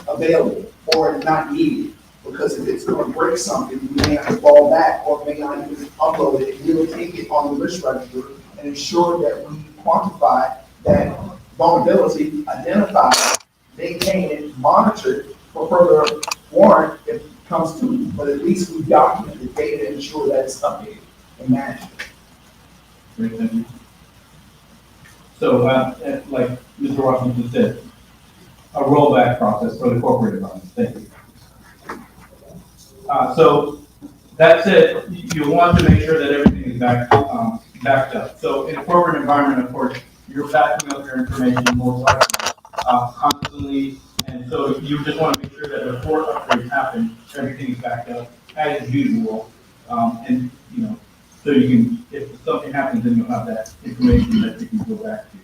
available or not needed, because if it's going to break something, you may have to fall back or may not even upload it. We'll take it on the risk register and ensure that we quantify that vulnerability, identify it, maintain it, monitor it for further warrant if it comes to, but at least we document the data and ensure that it's updated and managed. Great, thank you. So, like Mr. Washington said, a rollback process for the corporate environment. Thank you. So that said, you want to make sure that everything is backed up. So in a corporate environment, of course, you're backing up your information most likely constantly, and so you just want to make sure that before upgrades happen, everything is backed up as usual. And So you can, if something happens, then you'll have that information that you can go back to,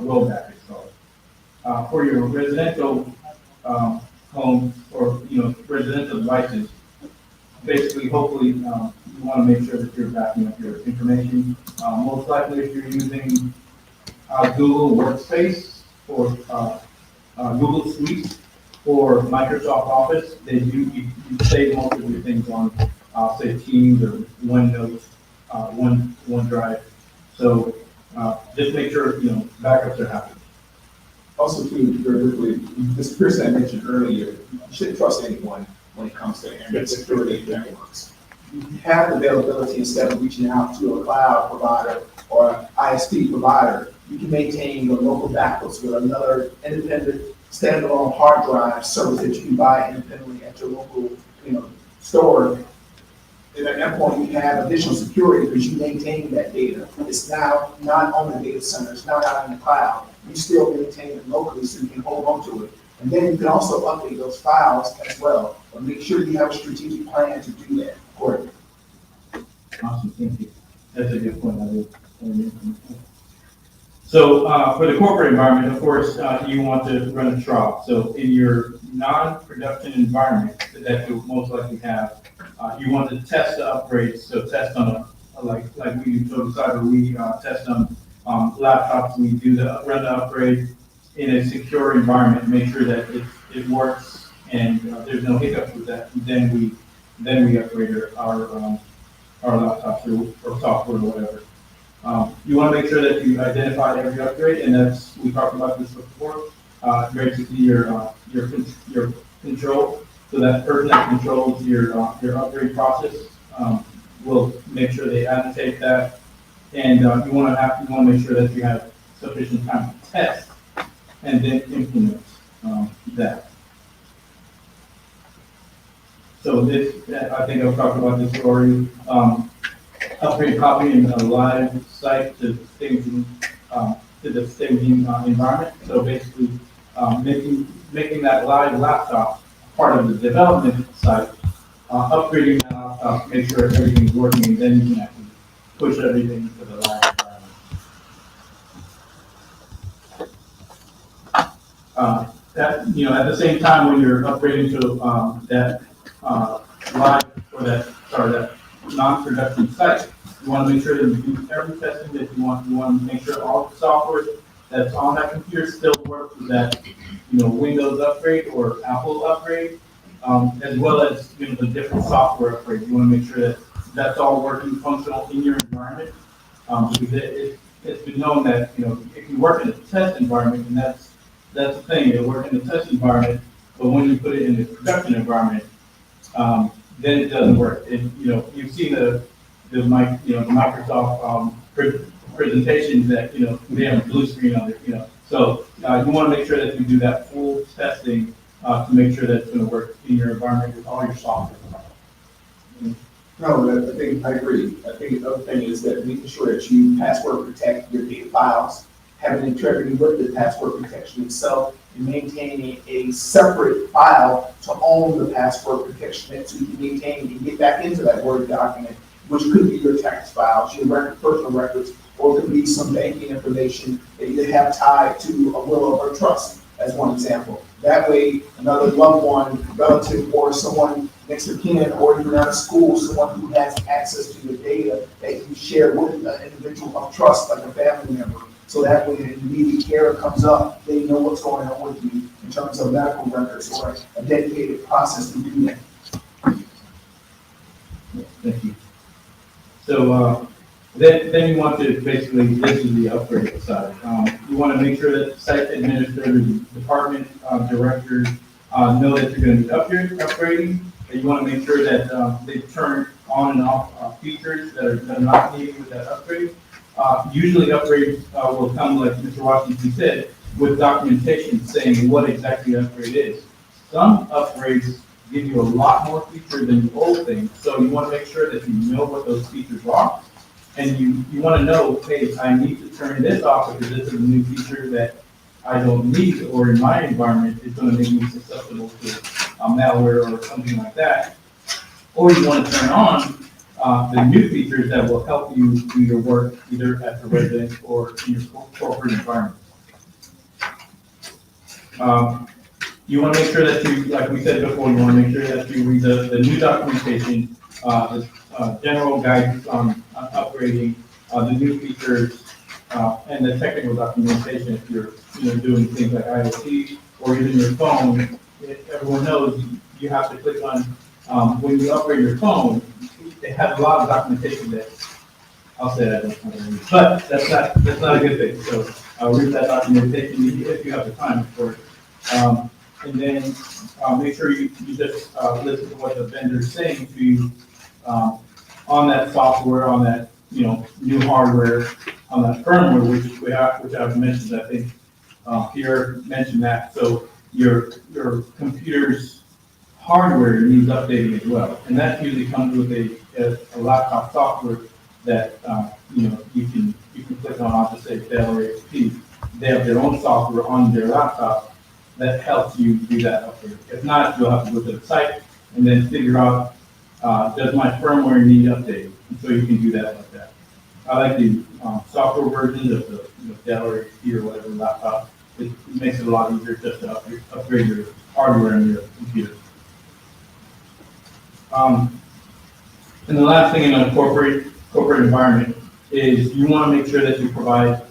rollback it's called. For your residential, homes or, residential devices, basically, hopefully, you want to make sure that you're backing up your information. Most likely, if you're using Google Workspace or Google Suite or Microsoft Office, then you save most of your things on, say, Teams or OneNote, OneDrive. So just make sure backups are happening. Also, too, very quickly, Mr. Pearson had mentioned earlier, you shouldn't trust anyone when it comes to internet security and networks. You have the availability instead of reaching out to a cloud provider or an ISP provider. You can maintain your local backups with another independent standalone hard drive service that you can buy independently at your local, store. And at that point, you have additional security because you maintain that data. It's now not on the data center, it's not out in the cloud. You still maintain it locally so you can hold on to it. And then you can also update those files as well, but make sure you have a strategic plan to do that. Correct. Awesome, thank you. That's a good point. So for the corporate environment, of course, you want to run a trial. So in your non-production environment that you'll most likely have, you want to test the upgrades. So test on like we do total cyber, we test on laptops. We do run the upgrade in a secure environment, make sure that it works and there's no hiccups with that. Then we upgrade our laptops or software or whatever. You want to make sure that you identify every upgrade, and we talked about this before. Basically, your control, so that person that controls your upgrade process will make sure they annotate that, and you want to make sure that you have sufficient time to test and then implement that. So this, I think I've talked about this already. Upgrade copying a live site to the staging environment. So basically, making that live laptop part of the development site, upgrading that laptop, make sure everything's working, and then you can actually push everything to the live environment. At the same time, when you're upgrading to that live or that non-production site, you want to make sure that you do every testing that you want. You want to make sure all the software that's on that computer still works with that, Windows upgrade or Apple upgrade, as well as the different software upgrades. You want to make sure that that's all working functional in your environment, because it's been known that if you work in a test environment, and that's the thing, you work in a test environment, but when you put it in a production environment, then it doesn't work. You've seen the Microsoft presentations that they have a blue screen on it. So you want to make sure that you do that full testing to make sure that it's going to work in your environment with all your software. No, I think I agree. I think the other thing is that making sure that you password protect your data files, having integrity with the password protection itself, and maintaining a separate file to own the password protection so you can maintain and get back into that Word document, which could be your tax files, your personal records, or it could be some banking information that you have tied to a will or a trust, as one example. That way, another loved one, relative, or someone next to kin, or even out of school, someone who has access to your data that you share with an individual of trust, like a family member. So that when an immediate care comes up, they know what's going on with you in terms of medical records or a dedicated process to do that. Thank you. So then you want to basically, this is the upgrade side. You want to make sure that site administrators, department directors know that you're going to be upgrading. And you want to make sure that they turn on and off features that are not needed with that upgrade. Usually upgrades will come, like Mr. Washington said, with documentation saying what exactly the upgrade is. Some upgrades give you a lot more features than the old thing, so you want to make sure that you know what those features are. And you want to know, hey, I need to turn this off because this is a new feature that I don't need, or in my environment, it's going to make me susceptible to malware or something like that. Or you want to turn on the new features that will help you do your work either at the residence or in your corporate environment. You want to make sure that you, like we said before, you want to make sure that you read the new documentation, the general guidance on upgrading, the new features, and the technical documentation if you're doing things like IoT or even your phone. Everyone knows you have to click on, when you upgrade your phone, it has a lot of documentation that, I'll say that, but that's not a good thing. So read that documentation if you have the time, of course. And then make sure you just listen to what the vendor's saying to you on that software, on that new hardware, on that firmware, which I've mentioned. I think Pierre mentioned that. So your computer's hardware needs updating as well, and that usually comes with a laptop software that you can click on. I'll just say Dell or HP. They have their own software on their laptop that helps you do that upgrade. If not, you'll have to go to the site and then figure out, does my firmware need updating? And so you can do that like that. I like the software versions of the Dell or HP or whatever laptop. It makes it a lot easier just to upgrade your hardware in your computer. And the last thing in a corporate environment is you want to make sure that you provide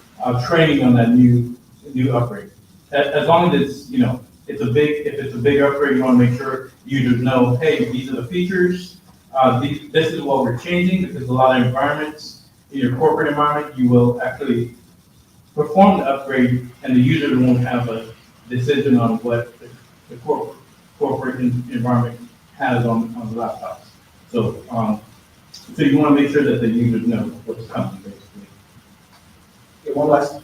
training on that new upgrade. As long as it's if it's a big upgrade, you want to make sure users know, hey, these are the features. This is what we're changing, because a lot of environments in your corporate environment, you will actually perform the upgrade, and the user won't have a decision on what the corporate environment has on the laptops. So so you want to make sure that the users know what's coming, basically. Okay, one last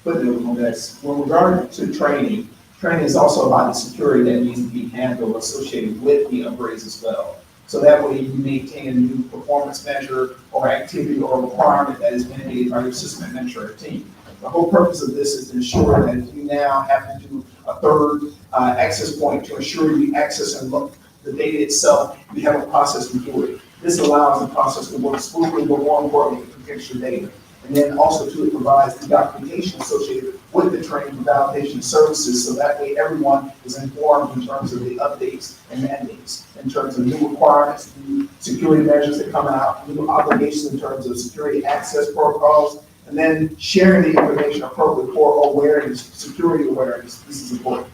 footnote on this. With regard to training is also about the security that needs to be handled associated with the upgrades as well. So that way you maintain a new performance measure or activity or requirement that is mandated by your system administrator team. The whole purpose of this is to ensure that if you now have to do a third access point to ensure you access and look the data itself, you have a process to do it. This allows the process to work smoothly, but more importantly, it protects your data. And then also too, it provides the documentation associated with the training and validation services, so that way everyone is informed in terms of the updates and mandates, in terms of new requirements, new security measures that come out, new obligations in terms of security access protocols, and then sharing the information appropriate for awareness, security awareness. This is important.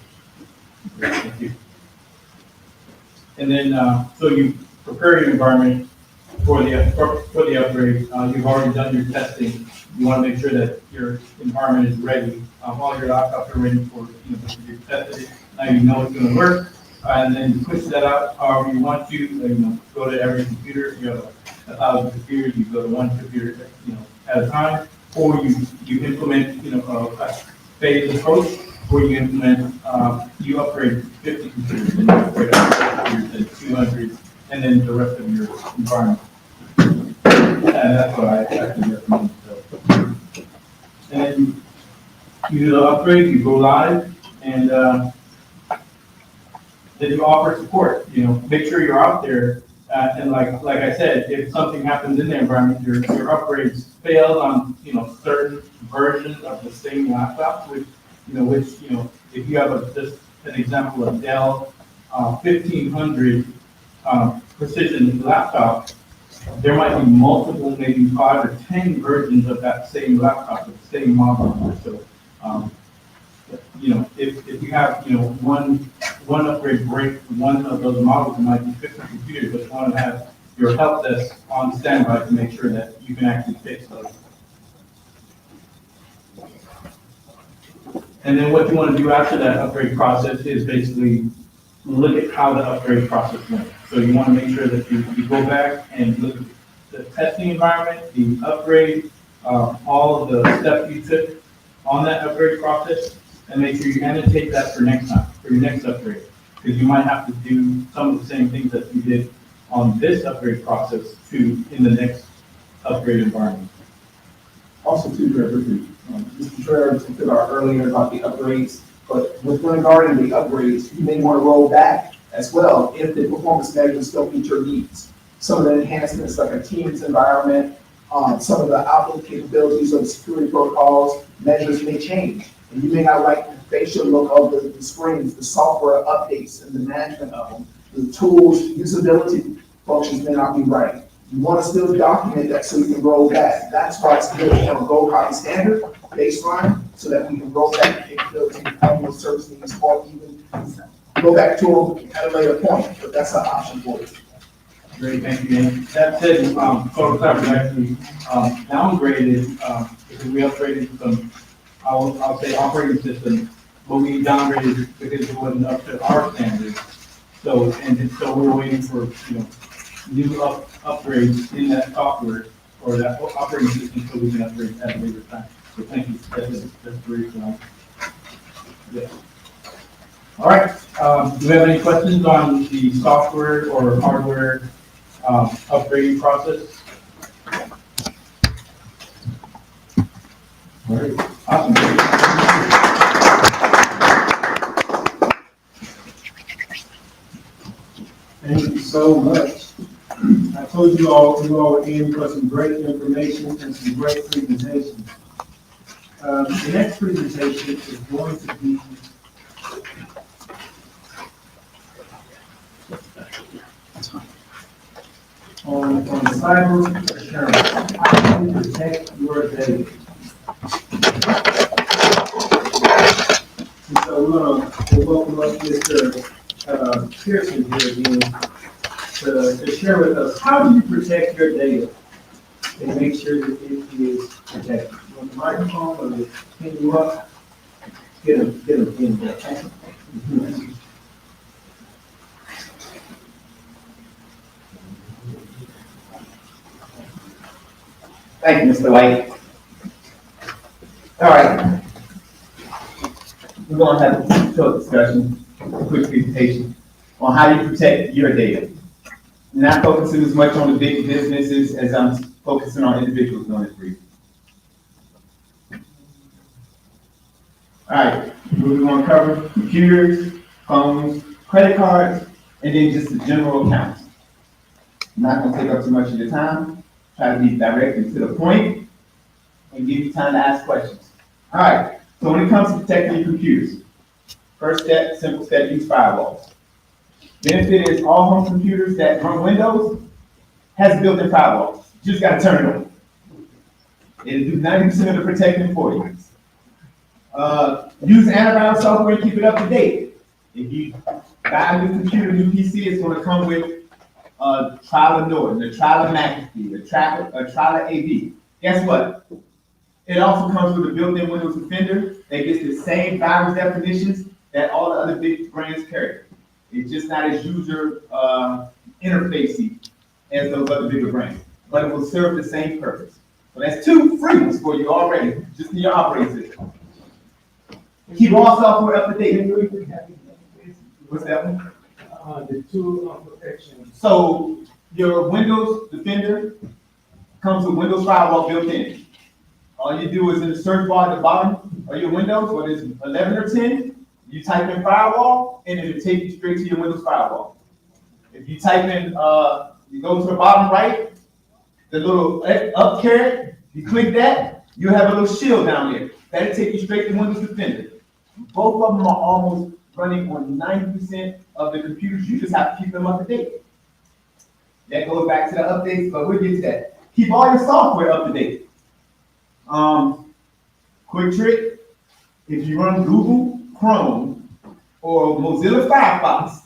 Thank you. And then, so you prepare your environment for the upgrade. You've already done your testing. You want to make sure that your environment is ready. All your laptops are ready for you've tested it. Now you know it's going to work, and then you push that out however you want to. Go to every computer. If you have 1,000 computers, you go to one computer, at a time, or you implement a phased approach where you implement you upgrade 50 computers and you upgrade 100 computers and 200, and then the rest of your environment. And that's what I actually recommend. So. And then you do the upgrade, you go live, and then you offer support. Make sure you're out there. And like I said, if something happens in the environment, your upgrades fail on certain versions of the same laptop, which if you have just an example of Dell 1500 precision laptop, there might be multiple, maybe 5 or 10 versions of that same laptop, the same model. So, if you have one upgrade break one of those models, it might be 50 computers, but you want to have your help desk on standby to make sure that you can actually fix those. And then what you want to do after that upgrade process is basically look at how the upgrade process went. So you want to make sure that you go back and look at the testing environment, the upgrade, all of the steps you took on that upgrade process, and make sure you annotate that for next time, for your next upgrade. Because you might have to do some of the same things that you did on this upgrade process in the next upgrade environment. Also, too, Mr. Trevor talked about earlier about the upgrades, but with regarding the upgrades, you may want to roll back as well if the performance measures don't meet your needs. some of the enhancements like a Teams environment, some of the outlook capabilities of the security protocols, measures may change. And you may not like the facial look of the screens, the software updates and the management of them. The tools, usability functions may not be right. You want to still document that so you can roll back. That's why it's good to have a gold copy standard baseline so that we can roll back the capability of those service needs or even go back to them at a later point, but that's an option for you. Great, thank you, Dan. That said, Phototype was actually downgraded because we upgraded some, I'll say operating system, but we downgraded because it wasn't up to our standards. So, so we're waiting for, new upgrades in that software or that operating system so we can upgrade at a later time. So thank you. That's great. Yeah. All right. Do we have any questions on the software or hardware upgrading process? All right. Awesome. Thank you so much. I told you all were in for some great information and some great presentations. The next presentation is going to be on cyber assurance, how to protect your data. And so we'll welcome up Mr. Pearson here again to share with us, how do you protect your data and make sure that it is protected? You want the microphone or to pin you up? Get a pin there. Thank you, Mr. White. All right. We're going to have a short discussion, a quick presentation on how you protect your data. Not focusing as much on the big businesses as I'm focusing on individuals on this brief. All right, we're going to cover computers, phones, credit cards, and then just the general accounts. I'm not going to take up too much of your time. Try to be direct and to the point and give you time to ask questions. All right, so when it comes to protecting your computers, first step, simple step, use firewalls. Benefit is all home computers that run Windows has built-in firewalls. You just got to turn it on. It'll do 90% of the protecting for you. Use antivirus software and keep it up to date. If you buy a new computer, new PC, it's going to come with a trial of Norton, a trial of McAfee, a trial of AV. Guess what? It also comes with a built-in Windows Defender that gets the same virus definitions that all the other big brands carry. It's just not as user interfacey as those other bigger brands, but it will serve the same purpose. So that's 2 free ones for you already, just in your operating system. Keep all software up to date. What's that one? The tool of protection. So your Windows Defender comes with Windows Firewall built in. All you do is in the search bar at the bottom of your Windows, whether it's 11 or 10, you type in firewall, and it'll take you straight to your Windows Firewall. If you type in, you go to the bottom right, the little up caret, you click that, you have a little shield down there. That'll take you straight to Windows Defender. Both of them are almost running on 90% of the computers. You just have to keep them up to date. That goes back to the updates, but we'll get to that. Keep all your software up to date. Quick trick, if you run Google Chrome or Mozilla Firefox,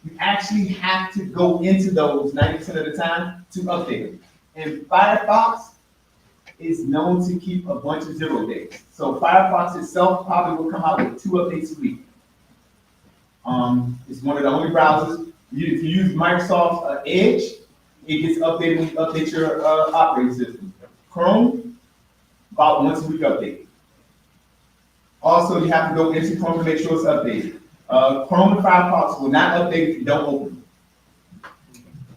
you actually have to go into those 90% of the time to update them. And Firefox is known to keep a bunch of 0 days. So Firefox itself probably will come out with 2 updates a week. It's one of the only browsers. If you use Microsoft Edge, it gets updated when you update your operating system. Chrome, about once a week update. Also, you have to go into Chrome to make sure it's updated. Chrome and Firefox will not update if you don't open them.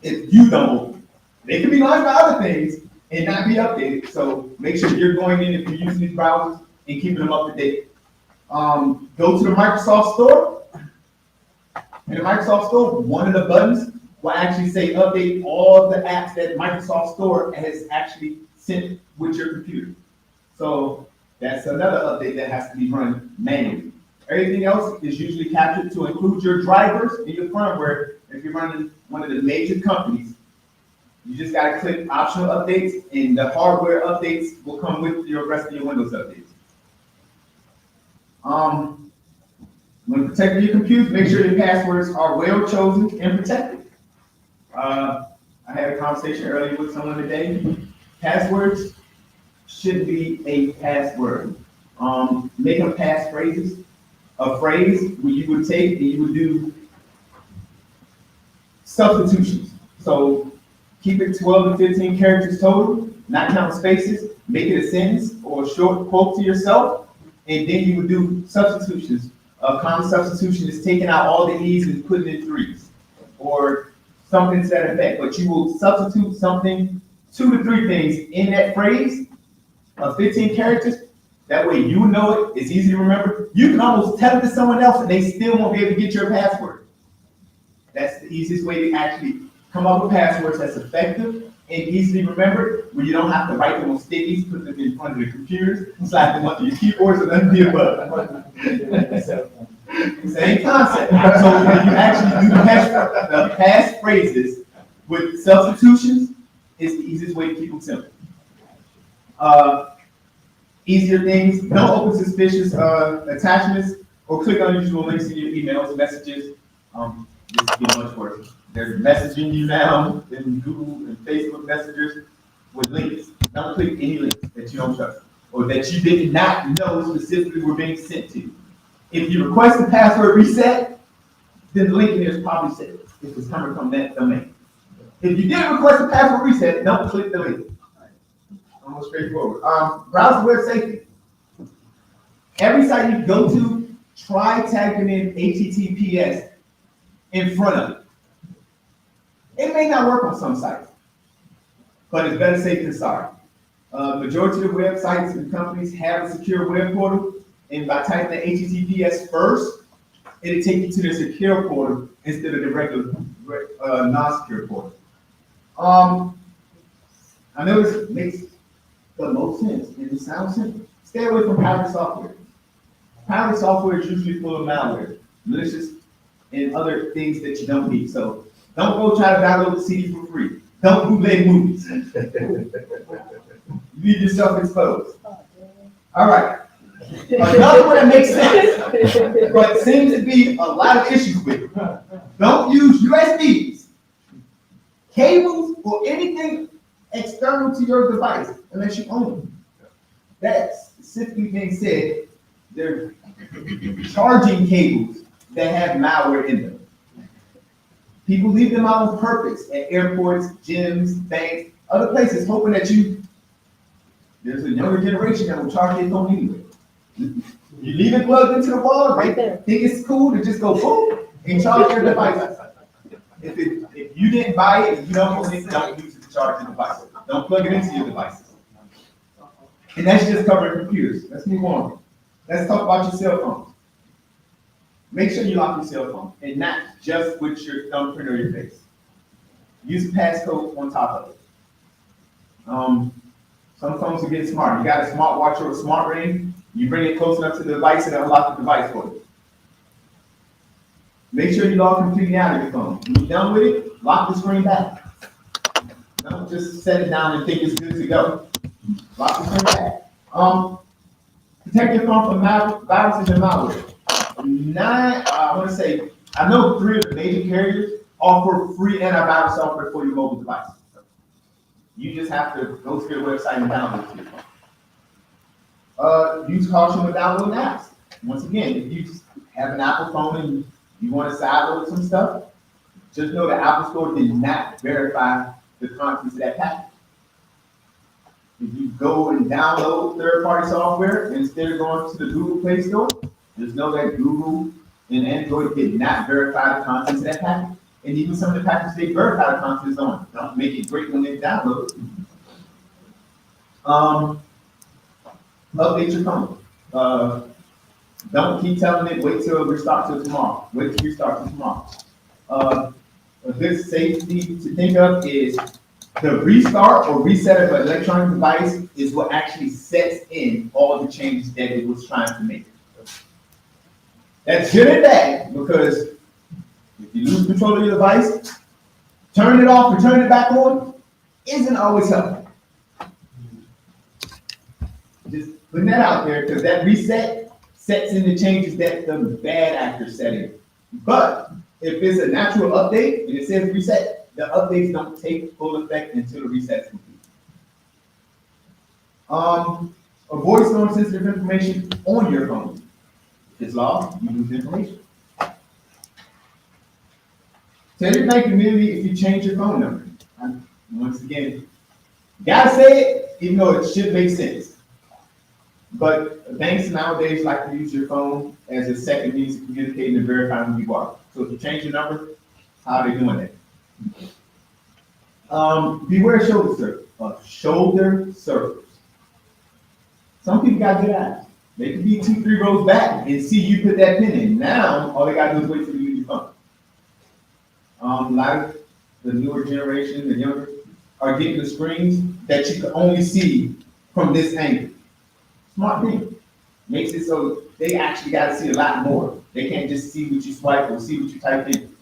If you don't open them. They can be launched by other things and not be updated. So make sure you're going in if you're using these browsers and keeping them up to date. Go to the Microsoft Store. In the Microsoft Store, one of the buttons will actually say update all the apps that Microsoft Store has actually sent with your computer. So that's another update that has to be run manually. Everything else is usually captured to include your drivers and your firmware. If you're running one of the major companies, you just gotta click optional updates, and the hardware updates will come with your rest of your Windows updates. When protecting your computers, make sure your passwords are well chosen and protected. I had a conversation earlier with someone today. Passwords should be a password. Make them passphrases. A phrase where you would take and you would do substitutions. So keep it 12 to 15 characters total, not counting spaces. Make it a sentence or a short quote to yourself, and then you would do substitutions. A common substitution is taking out all the E's and putting in 3's, or something to that effect. But you will substitute something, 2 to 3 things in that phrase of 15 characters. That way you know it, it's easy to remember. You can almost tell it to someone else and they still won't be able to get your password. That's the easiest way to actually come up with passwords that's effective and easily remembered, where you don't have to write them on stickies, put them in front of the computers, slap them onto your keyboards, and none of the above. Same concept. So when you actually do the past phrases with substitutions, it's the easiest way to keep them simple. Easier things, don't open suspicious attachments or click unusual links in your emails, messages. This is much worse. They're messaging you now in Google and Facebook messengers with links. Don't click any links that you don't trust or that you did not know specifically were being sent to you. If you request a password reset, then the link in there is probably set if it's coming from that domain. If you didn't request a password reset, don't click the link. Almost straightforward. Browser web safety. Every site you go to, try tagging in HTTPS in front of it. It may not work on some sites, but it's better safe than sorry. Majority of websites and companies have a secure web portal, and by typing the HTTPS first, it'll take you to the secure portal instead of the regular non-secure portal. I know this makes the most sense, and it sounds simple. Stay away from private software. Private software is usually full of malware, malicious, and other things that you don't need. So don't go try to download the CD for free. Don't bootleg movies. You leave yourself exposed. All right. Another one that makes sense, but seems to be a lot of issues with. Don't use USBs, cables, or anything external to your device unless you own them. That's specifically being said. They're charging cables that have malware in them. People leave them out on purpose at airports, gyms, banks, other places, hoping that there's a younger generation that will charge their phone anyway. You leave it plugged into the wall, right there. Think it's cool to just go boom and charge your device. If you didn't buy it and you don't use it to charge your device. Don't plug it into your devices. And that's just covering computers. Let's move on. Let's talk about your cell phone. Make sure you lock your cell phone, and not just with your thumbprint or your face. Use a passcode on top of it. Some phones are getting smart. You got a smartwatch or a smart ring, you bring it close enough to the device and unlock the device for you. Make sure you log completely out of your phone. When you're done with it, lock the screen back. Don't just set it down and think it's good to go. Lock the screen back. Protect your phone from viruses and malware. I want to say, I know 3 of the major carriers offer free antivirus software for your mobile device. You just have to go to their website and download it to your phone. Use caution with downloading apps. Once again, if you have an Apple phone and you want to sideload some stuff, just know the Apple Store did not verify the contents of that package. If you go and download third-party software instead of going to the Google Play Store, just know that Google and Android did not verify the contents of that package. And even some of the packages they verify the contents on don't make it great when they download it. Update your phone. Don't keep telling it, wait till restart till tomorrow. Wait till restart till tomorrow. a good safety to think of is the restart or reset of an electronic device is what actually sets in all the changes that it was trying to make. That's good and bad, because if you lose control of your device, turn it off or turn it back on isn't always helpful. Just putting that out there, because that reset sets in the changes that the bad actors set in. But if it's a natural update and it says reset, the updates don't take full effect until the reset is complete. Avoid storing sensitive information on your phone. If it's lost, you lose information. Tell your bank community if you change your phone number. Once again, gotta say it, even though it should make sense. But banks nowadays like to use your phone as a second means of communicating and verifying who you are. So if you change your number, how are they doing that? Beware shoulder surfers. Some people got good eyes. They can be 2-3 rows back and see you put that pin in. Now, all they gotta do is wait for you to use your phone. A lot of the newer generation, the younger, are getting the screens that you can only see from this angle. Smart thing. Makes it so they actually got to see a lot more. They can't just see what you swipe or see what you type in.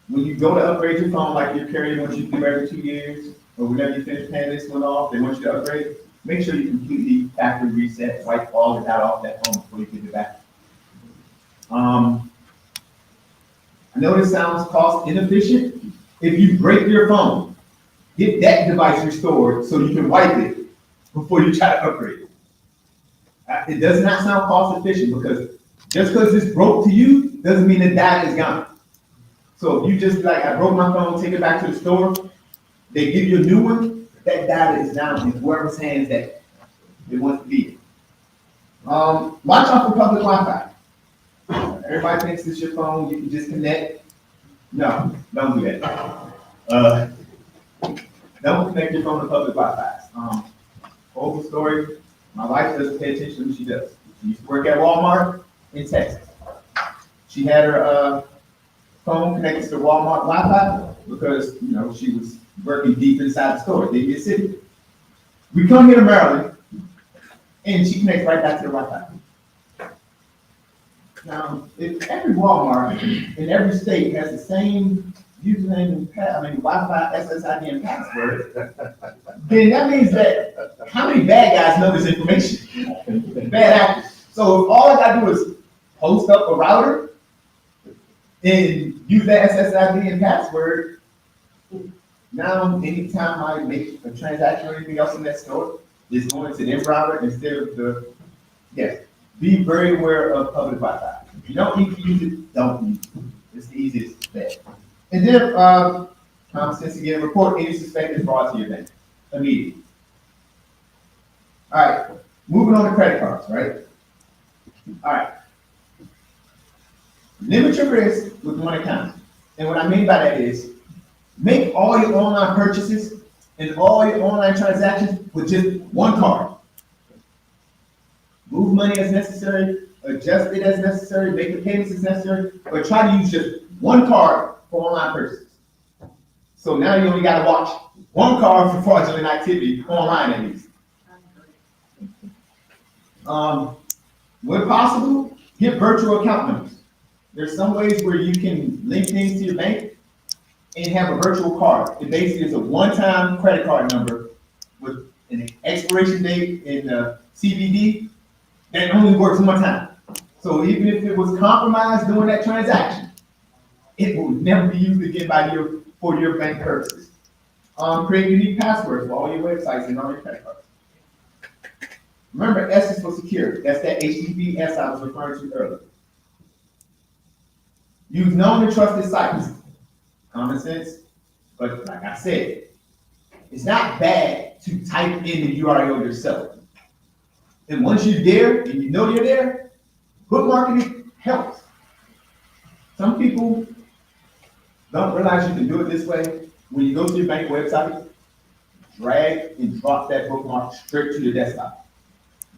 When you go to upgrade your phone, like you're carrying what you do every 2 years, or whenever you finish paying this one off, they want you to upgrade. Make sure you completely factory reset, wipe all of that off that phone before you get it back. I know this sounds cost inefficient. If you break your phone, get that device restored so you can wipe it before you try to upgrade it. It does not sound cost efficient, because just because it's broke to you doesn't mean the data is gone. So if you just like, I broke my phone, take it back to the store, they give you a new one, that data is down in whoever's hands that it wants to be. Watch out for public Wi-Fi. Everybody thinks it's your phone, you can just connect. No, don't do that. Don't connect your phone to public Wi-Fi. Whole story, my wife doesn't pay attention to what she does. She used to work at Walmart in Texas. She had her phone connected to Walmart Wi-Fi because, you know, she was working deep inside the store, Davie City. We come here to Maryland, and she connects right back to the Wi-Fi. Now, if every Walmart in every state has the same username and Wi-Fi, SSID, and password, then that means that how many bad guys know this information? Bad actors. So if all I gotta do is post up a router and use that SSID and password, now anytime I make a transaction or anything else in that store, it's going to their router instead of the, yes. Be very aware of public Wi-Fi. If you don't need to use it, don't use it. It's the easiest bet. And then, common sense again, report any suspected fraud to your bank immediately. All right, moving on to credit cards, right? All right. Limit your risk with one account. And what I mean by that is, make all your online purchases and all your online transactions with just one card. Move money as necessary, adjust it as necessary, make the payments as necessary, but try to use just one card for online purchases. So now you only got to watch one card for fraudulent activity online at least. When possible, get virtual account numbers. There's some ways where you can link things to your bank and have a virtual card. It basically is a one-time credit card number with an expiration date in the CBD that only works one time. So even if it was compromised during that transaction, it will never be used again for your bank purposes. Create unique passwords for all your websites and all your credit cards. Remember, S is for secure. That's that HTTPS I was referring to earlier. Use known and trusted sites. Common sense, but like I said, it's not bad to type in the URL yourself. And once you're there and you know you're there, bookmarking it helps. Some people don't realize you can do it this way. When you go to your bank website, drag and drop that bookmark straight to your desktop.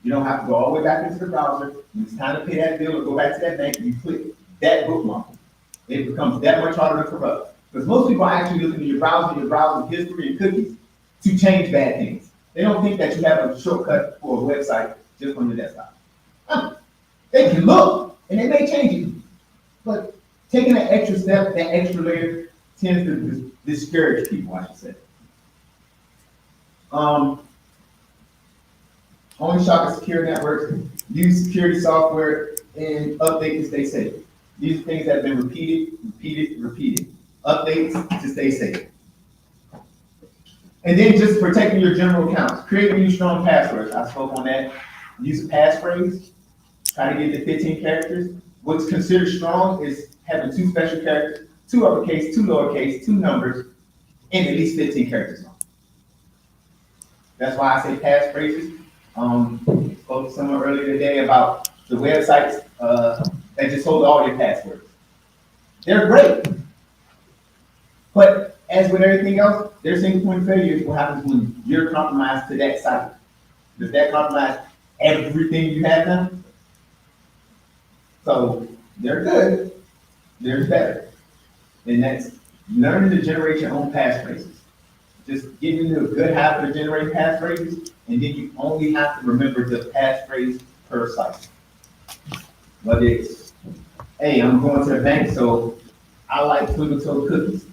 You don't have to go all the way back into the browser. When it's time to pay that bill or go back to that bank, you click that bookmark. It becomes that much harder to corrupt. Because most people are actually looking at your browser history and cookies to change bad things. They don't think that you have a shortcut for a website just on your desktop. They can look, and they may change it. But taking that extra step, that extra layer, tends to discourage people, I should say. Only shop at secure networks, use security software, and update to stay safe. These are things that have been repeated. Updates to stay safe. And then just protecting your general accounts. Create new strong passwords. I spoke on that. Use a passphrase. Try to get to 15 characters. What's considered strong is having 2 special characters, 2 uppercase, 2 lowercase, 2 numbers, and at least 15 characters long. That's why I say passphrases. Spoke to someone earlier today about the websites that just hold all your passwords. They're great. But as with everything else, their single point of failure is what happens when you're compromised to that site. Does that compromise everything you have now? So they're good, there's better. And that's learning to generate your own passphrases. Just getting into a good habit of generating passphrases, and then you only have to remember the passphrase per site. Whether it's, hey, I'm going to the bank, so I like twinkle toed cookies.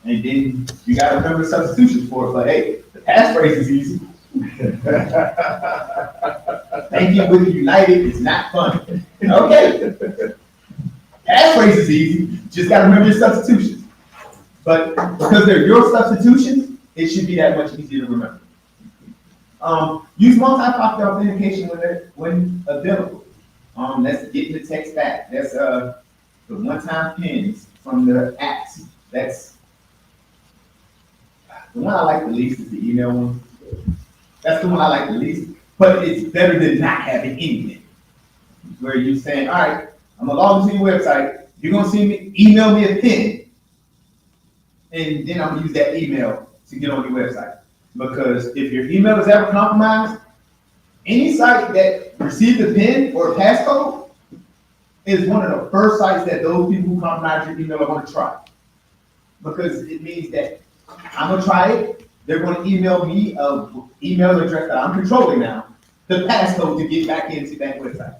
And then you gotta remember substitutions for it, but hey, the passphrase is easy. Thank you with United is not fun. Okay. Passphrase is easy, just gotta remember your substitutions. But because they're your substitutions, it should be that much easier to remember. Use multi-factor authentication when available. That's getting the text back. That's the one-time pins from the apps. That's the one I like the least is the email one. That's the one I like the least, but it's better than not having anything. Where you're saying, all right, I'm gonna log into your website, you're gonna see me, email me a pin, and then I'm gonna use that email to get on your website. Because if your email is ever compromised, any site that received a pin or a passcode is one of the first sites that those people who compromise your email are gonna try. Because it means that I'm gonna try it, they're gonna email me an email address that I'm controlling now, the passcode to get back into that website.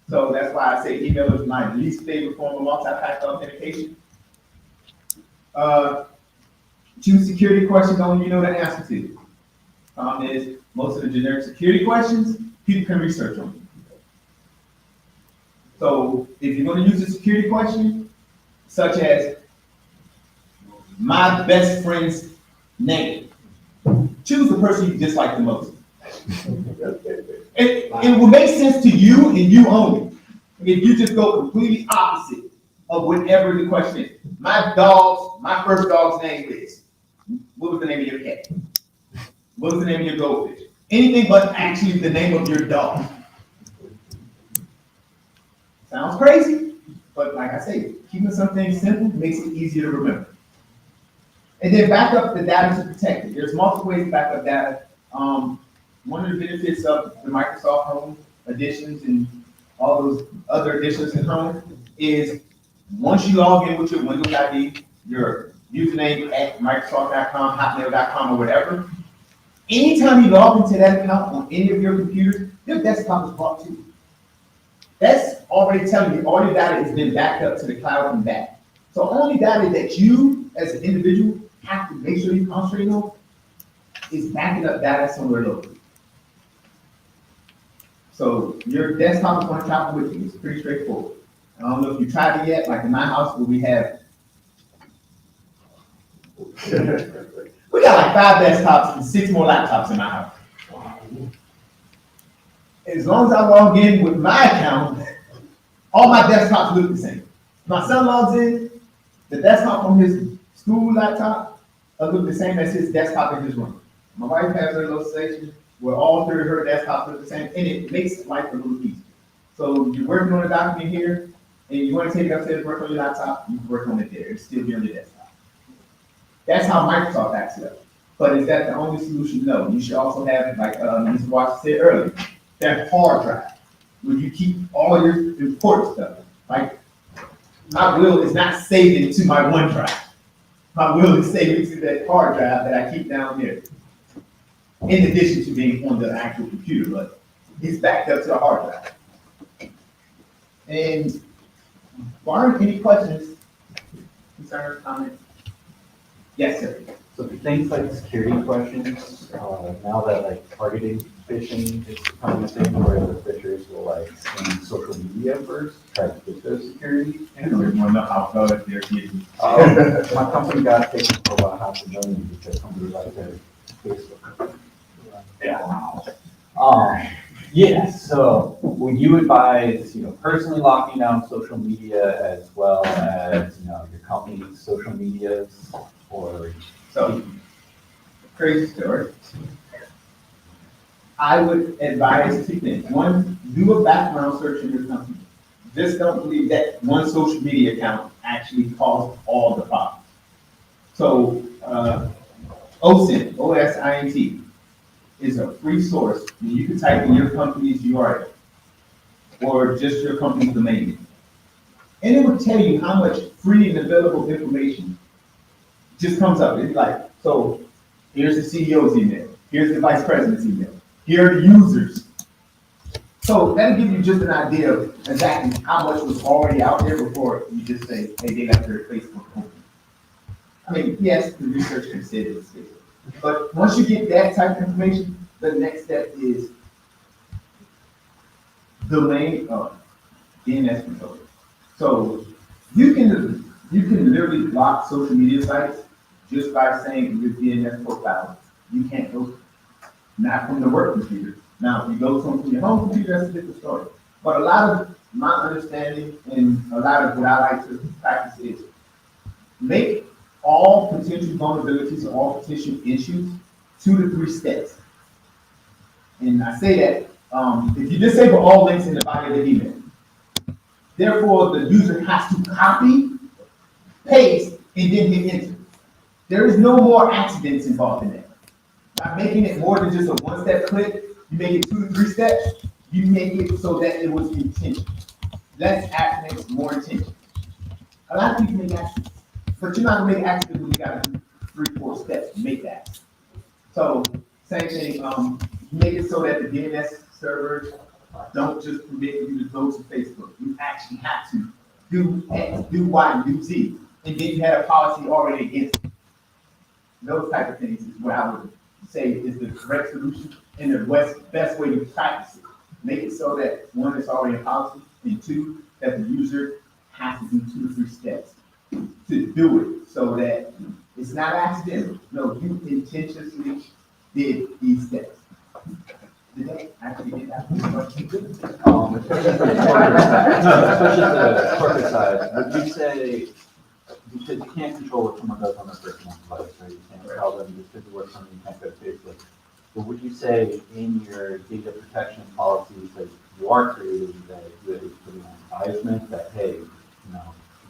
So that's why I say email is my least favorite form of multi-factor authentication. Choose security questions only you know the answer to. Is most of the generic security questions, people can research on them. So if you're going to use a security question, such as my best friend's name, choose the person you dislike the most. It will make sense to you and you only. If you just go completely opposite of whatever the question is. My first dog's name is, what was the name of your cat? What was the name of your goldfish? Anything but actually the name of your dog. Sounds crazy, but like I say, keeping something simple makes it easier to remember. And then back up the data to protect it. There's multiple ways to back up data. One of the benefits of the Microsoft Home editions and all those other editions in Home is once you log in with your Windows ID, your username at Microsoft.com, Hotmail.com, or whatever, anytime you log into that account on any of your computers, your desktop is blocked too. That's already telling you all your data has been backed up to the cloud and back. So only data that you as an individual have to make sure you concentrate on is backing up data somewhere locally. So your desktop is going to travel with you. It's pretty straightforward. I don't know if you tried it yet, like in my house where we got like 5 desktops and 6 more laptops in my house. As long as I log in with my account, all my desktops look the same. My son logs in, the desktop from his school laptop look the same as his desktop in his room. My wife has her little station where all 3 of her desktops look the same, and it makes life a little easier. So you're working on a document here, and you want to take it upstairs and work on your laptop, you can work on it there. It's still be on your desktop. That's how Microsoft backs it up. But is that the only solution? No. You should also have, like Mr. Watson said earlier, that hard drive where you keep all your important stuff. Like, my will is not saved to my OneDrive. My will is saved to that hard drive that I keep down there. In addition to being on the actual computer, but it's backed up to the hard drive. And barring any questions, concerns, comments? Yes, sir. So for things like security questions, now that like targeted phishing is becoming a thing where the phishers will like scan social media first, try to get those security. And we want to know how well they're getting. My company got taken for about $500,000 because somebody liked their Facebook. Yeah. Yeah, so would you advise, personally locking down social media as well as, your company's social medias or? So, crazy story. I would advise two things. One, do a background search in your company. Just don't believe that one social media account actually caused all the problems. So, OSINT, O-S-I-N-T, is a free source. You can type in your company's URL or just your company's domain name. And it will tell you how much free and available information just comes up. It's like, so here's the CEO's email, here's the vice president's email, here are the users. So that'll give you just an idea of exactly how much was already out there before you just say, hey, they left their Facebook open. I mean, yes, the research can say this, but once you get that type of information, the next step is domain DNS controller. So you can literally block social media sites just by saying your DNS profile. You can't go, not from the work computer. Now, if you go from your home computer, that's a different story. But a lot of my understanding and a lot of what I like to practice is make all potential vulnerabilities or all potential issues 2 to 3 steps. And I say that if you disable all links in the body of the email, therefore the user has to copy, paste, and then hit enter. There is no more accidents involved in that. By making it more than just a 1-step click, you make it 2 to 3 steps, you make it so that it was intentional. Less accidents, more intentional. A lot of people make accidents, but you're not gonna make accidents when you gotta do 3-4 steps to make that. So, same thing, make it so that the DNS servers don't just permit you to go to Facebook. You actually have to do X, do Y, and do Z. And then you have a policy already against it. Those type of things is what I would say is the correct solution and the best way to practice it. Make it so that 1, it's already a policy, and 2, that the user has to do 2 to 3 steps to do it so that it's not accidental. No, you intentionally did these steps. Did they actually get that? Especially the corporate side, would you say, because you can't control what someone does on their personal device, right? You can't tell them just because you work something, you can't go to Facebook. But would you say in your data protection policies that you are creating that you have put an advisement that, hey,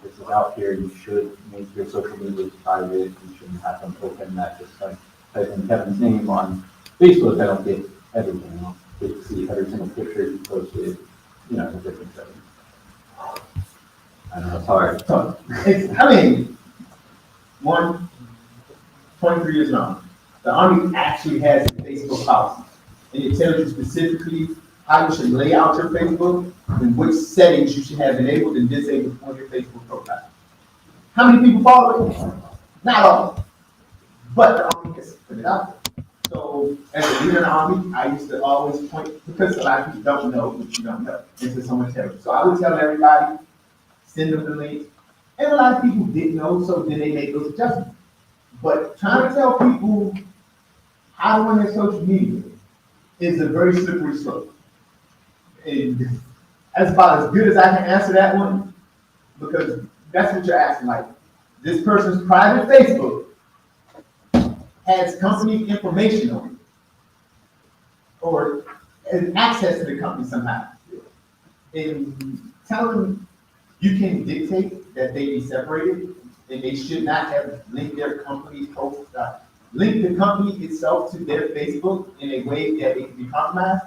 this is out here, you should make your social media private, you shouldn't have them open that just like type in Kevin's name on Facebook, I don't get everything, I don't get to see every single picture you posted, in a different setting. I don't know, it's hard. So, I mean, 23 years long. The Army actually has a Facebook policy, and it tells you specifically how you should lay out your Facebook and which settings you should have enabled and disabled on your Facebook profile. How many people follow it? Not all, but the Army has put it out there. So as a leader in the Army, I used to always point, because a lot of people don't know what you don't know, until someone tells you. So I would tell everybody, send them the link, and a lot of people didn't know, so then they made those adjustments. But trying to tell people how to run their social media is a very slippery slope. And that's about as good as I can answer that one, because that's what you're asking. Like, this person's private Facebook has company information on it, or has access to the company somehow. And tell them you can dictate that they be separated, and they should not have linked their company's profile, link the company itself to their Facebook in a way that it can be compromised.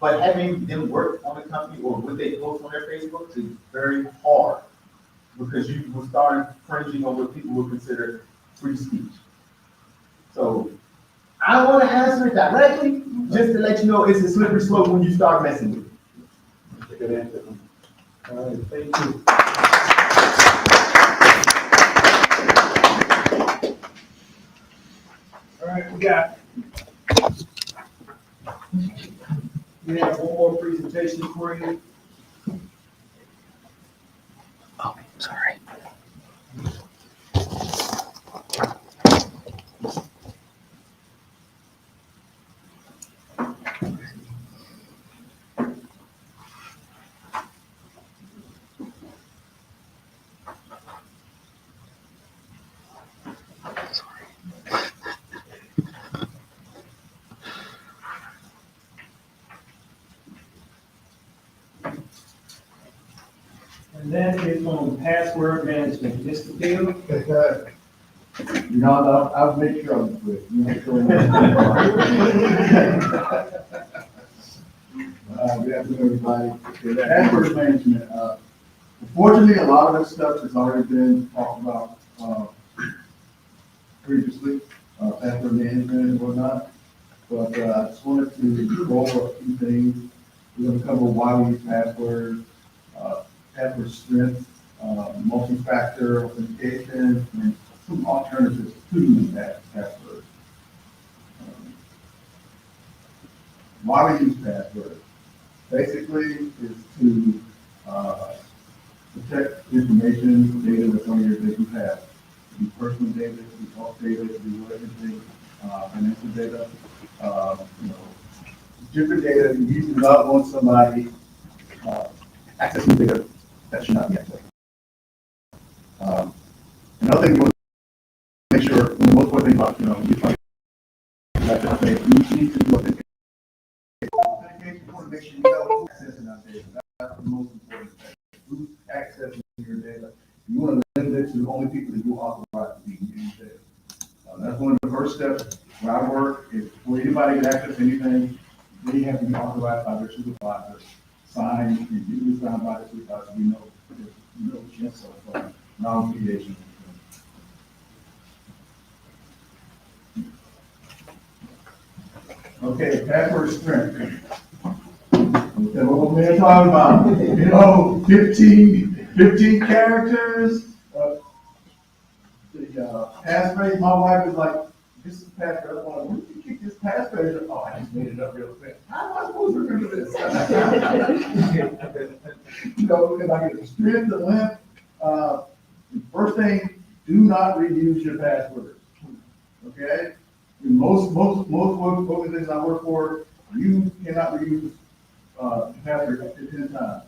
But having them work on the company or what they post on their Facebook is very hard because you will start infringing on what people will consider free speech. So I don't want to answer it directly, just to let you know it's a slippery slope when you start messing with it. Good answer. All right, thank you. All right, we have one more presentation for you. Sorry. And that is on password management. Mr. Field? You know, I'll make sure I'm quick. Make sure. Good afternoon, everybody. Okay, password management. Unfortunately, a lot of this stuff has already been talked about previously, password management and whatnot. But I just wanted to go over a few things. We're going to cover why we use passwords, password strength, multi-factor authentication, and some alternatives to use passwords. Why we use passwords? Basically, is to protect information, data that's on your that you have. It could be personal data, it could be health data, it could be everything, financial data, different data. You usually not want somebody accessing data that should not be accessed. Another thing you want to make sure, the most important thing about, you try you need to do authentication. You want to make sure you know who's accessing that data. That's the most important thing. Who's accessing your data. You want to limit it to the only people that you authorize to be using data. That's one of the first steps where I work is for anybody to access anything, they have to be authorized by their supervisor, signed, and usually signed by the supervisor. We know there's no chance of non-deviation. Okay, password strength. Okay, what we're talking about, 15 characters. The passphrase, my wife is like, this is the passphrase. I'm like, where did you keep this passphrase? Oh, I just made it up real quick. How am I supposed to remember this? If I get the strength, the length, first thing, do not reuse your passwords. Okay? Most organizations I work for, you cannot reuse password up to 10 times.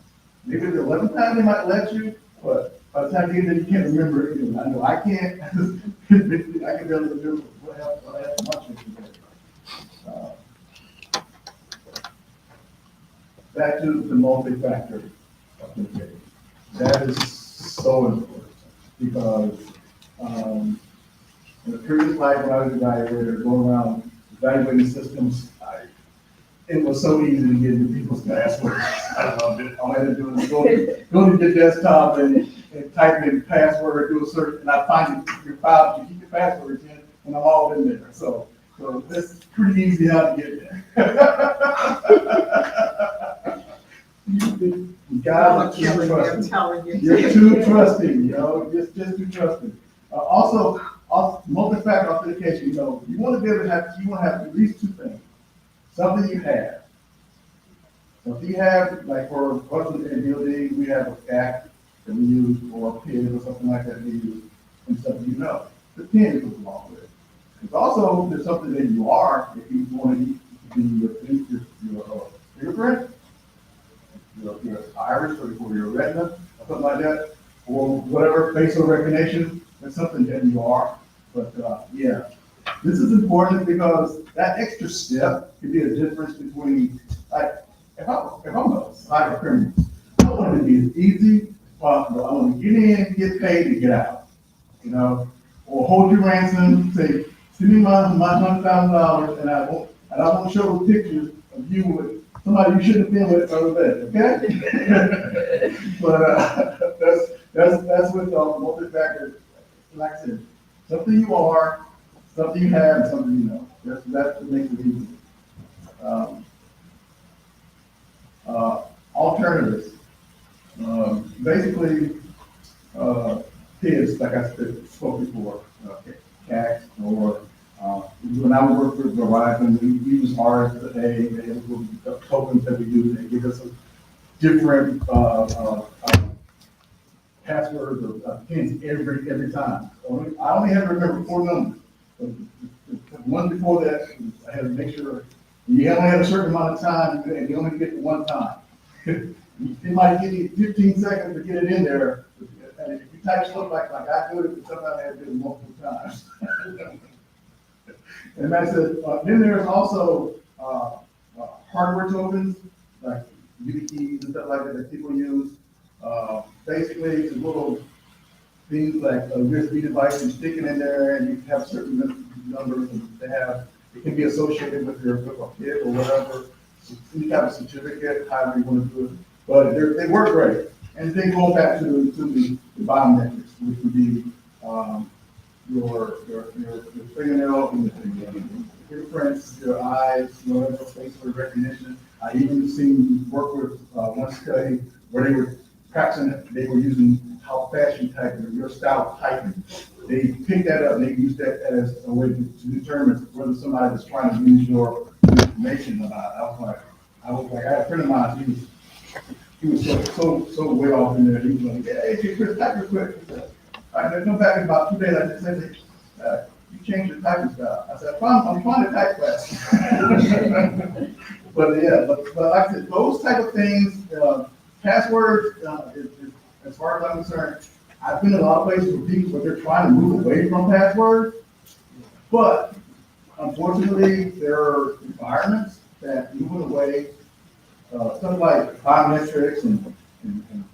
Maybe the 11th time they might let you, but by the time you get there, you can't remember it. I know I can't. I can barely remember what happened much today. Back to the multi-factor authentication. That is so important because in the previous life when I was an evaluator, going around evaluating systems, it was so easy to get into people's passwords. I loved it. All I had to do was go to your desktop and type in password, do a search, and I find your file, you keep your passwords in, and I'm all in there. So it's pretty easy how to get there. You guys are too trusting. You're too trusting, just too trusting. Also, multi-factor authentication, you want to be able to have, at least two things. Something you have. Like for us in building, we have a CAC that we use, or a PIN or something like that we use, and something the PIN goes along with it. It's also, there's something that you are, if you want to be your fingerprint, your iris, or your retina, or something like that, or whatever, facial recognition, that's something that you are. But yeah, this is important because that extra step could be a difference between, like, if I'm a cyber criminal, I want it to be as easy as possible. I want to get in, get paid, and get out. Or hold your ransom, say, send me my $100,000, and I won't show the pictures of you with somebody you shouldn't have been with the other day, okay? But, that's with, multi-factor, like I said, something you are, something you have, and something you know. That's what makes it easy. Alternatives. Basically, kids, like I said, spoke before, CACs, or, when I worked with Verizon, we use RSA, the tokens that we use, they give us a different, passwords or pins every time. I only have to remember 4 numbers. The one before that, I had to make sure, you only have a certain amount of time, and you only get it one time. It might give you 15 seconds to get it in there, and if you type stuff like I do it, sometimes I have to do it multiple times. And that's it. Then there's also hardware tokens, like YubiKeys and stuff like that that people use. Basically, it's little things like a USB device you stick it in there, and you have certain numbers that have. It can be associated with your kit or whatever. Any kind of certificate, however you want to do it. But they work great. And then going back to the biometrics, which would be your fingernail, your fingerprints, your eyes, whatever, facial recognition. I even seen work with one study where they were using how fast you type, your style of typing. They picked that up and they used that as a way to determine whether somebody was trying to use your information or not. I had a friend of mine, he was so way off in there. He was like, yeah, hey, Chris, type real quick. He said, all right, come back in about 2 days. I said, you changed your typing style. I said, I'm trying to type fast. But yeah, but like I said, those type of things, passwords, as far as I'm concerned, I've been in a lot of places where they're trying to move away from passwords, but unfortunately, there are environments that moving away, stuff like biometrics and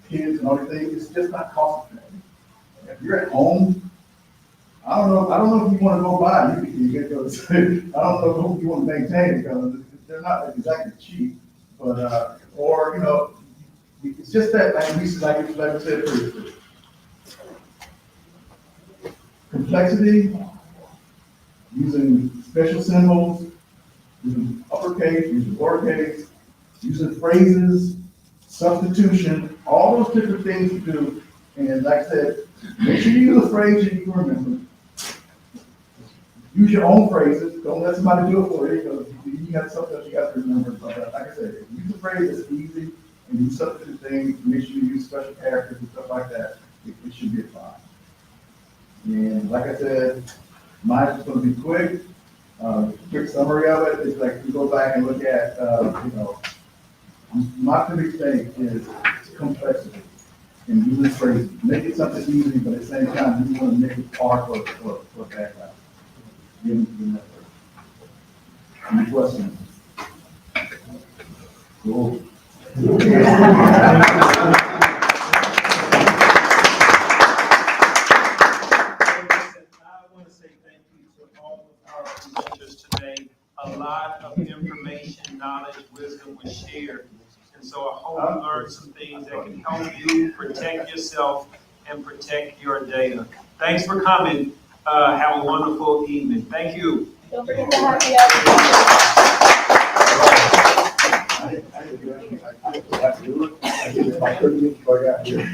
kids and all these things, it's just not cost effective. If you're at home, I don't know if you want to go buy you get those. I don't know if you want to maintain because they're not exactly cheap, but or it's just that like we said previously. Complexity, using special symbols, using uppercase, using lowercase, using phrases, substitution, all those different things you do. And like I said, make sure you use a phrase that you can remember. Use your own phrases. Don't let somebody do it for you because you got something else you got to remember. But like I said, if you use a phrase that's easy and you substitute things, make sure you use special characters and stuff like that. It should be fine. And like I said, mine's going to be quick. Quick summary of it is like you go back and look at, my big thing is complexity and using phrases. Make it something easy, but at the same time, you want to make it hard for a bad guy. Any questions? Cool. A lot of information, knowledge, wisdom was shared. And so I hope you learned some things that can help you protect yourself and protect your data. Thanks for coming. Have a wonderful evening. Thank you. Don't forget to happy hour. I did my 30 minutes before I got here.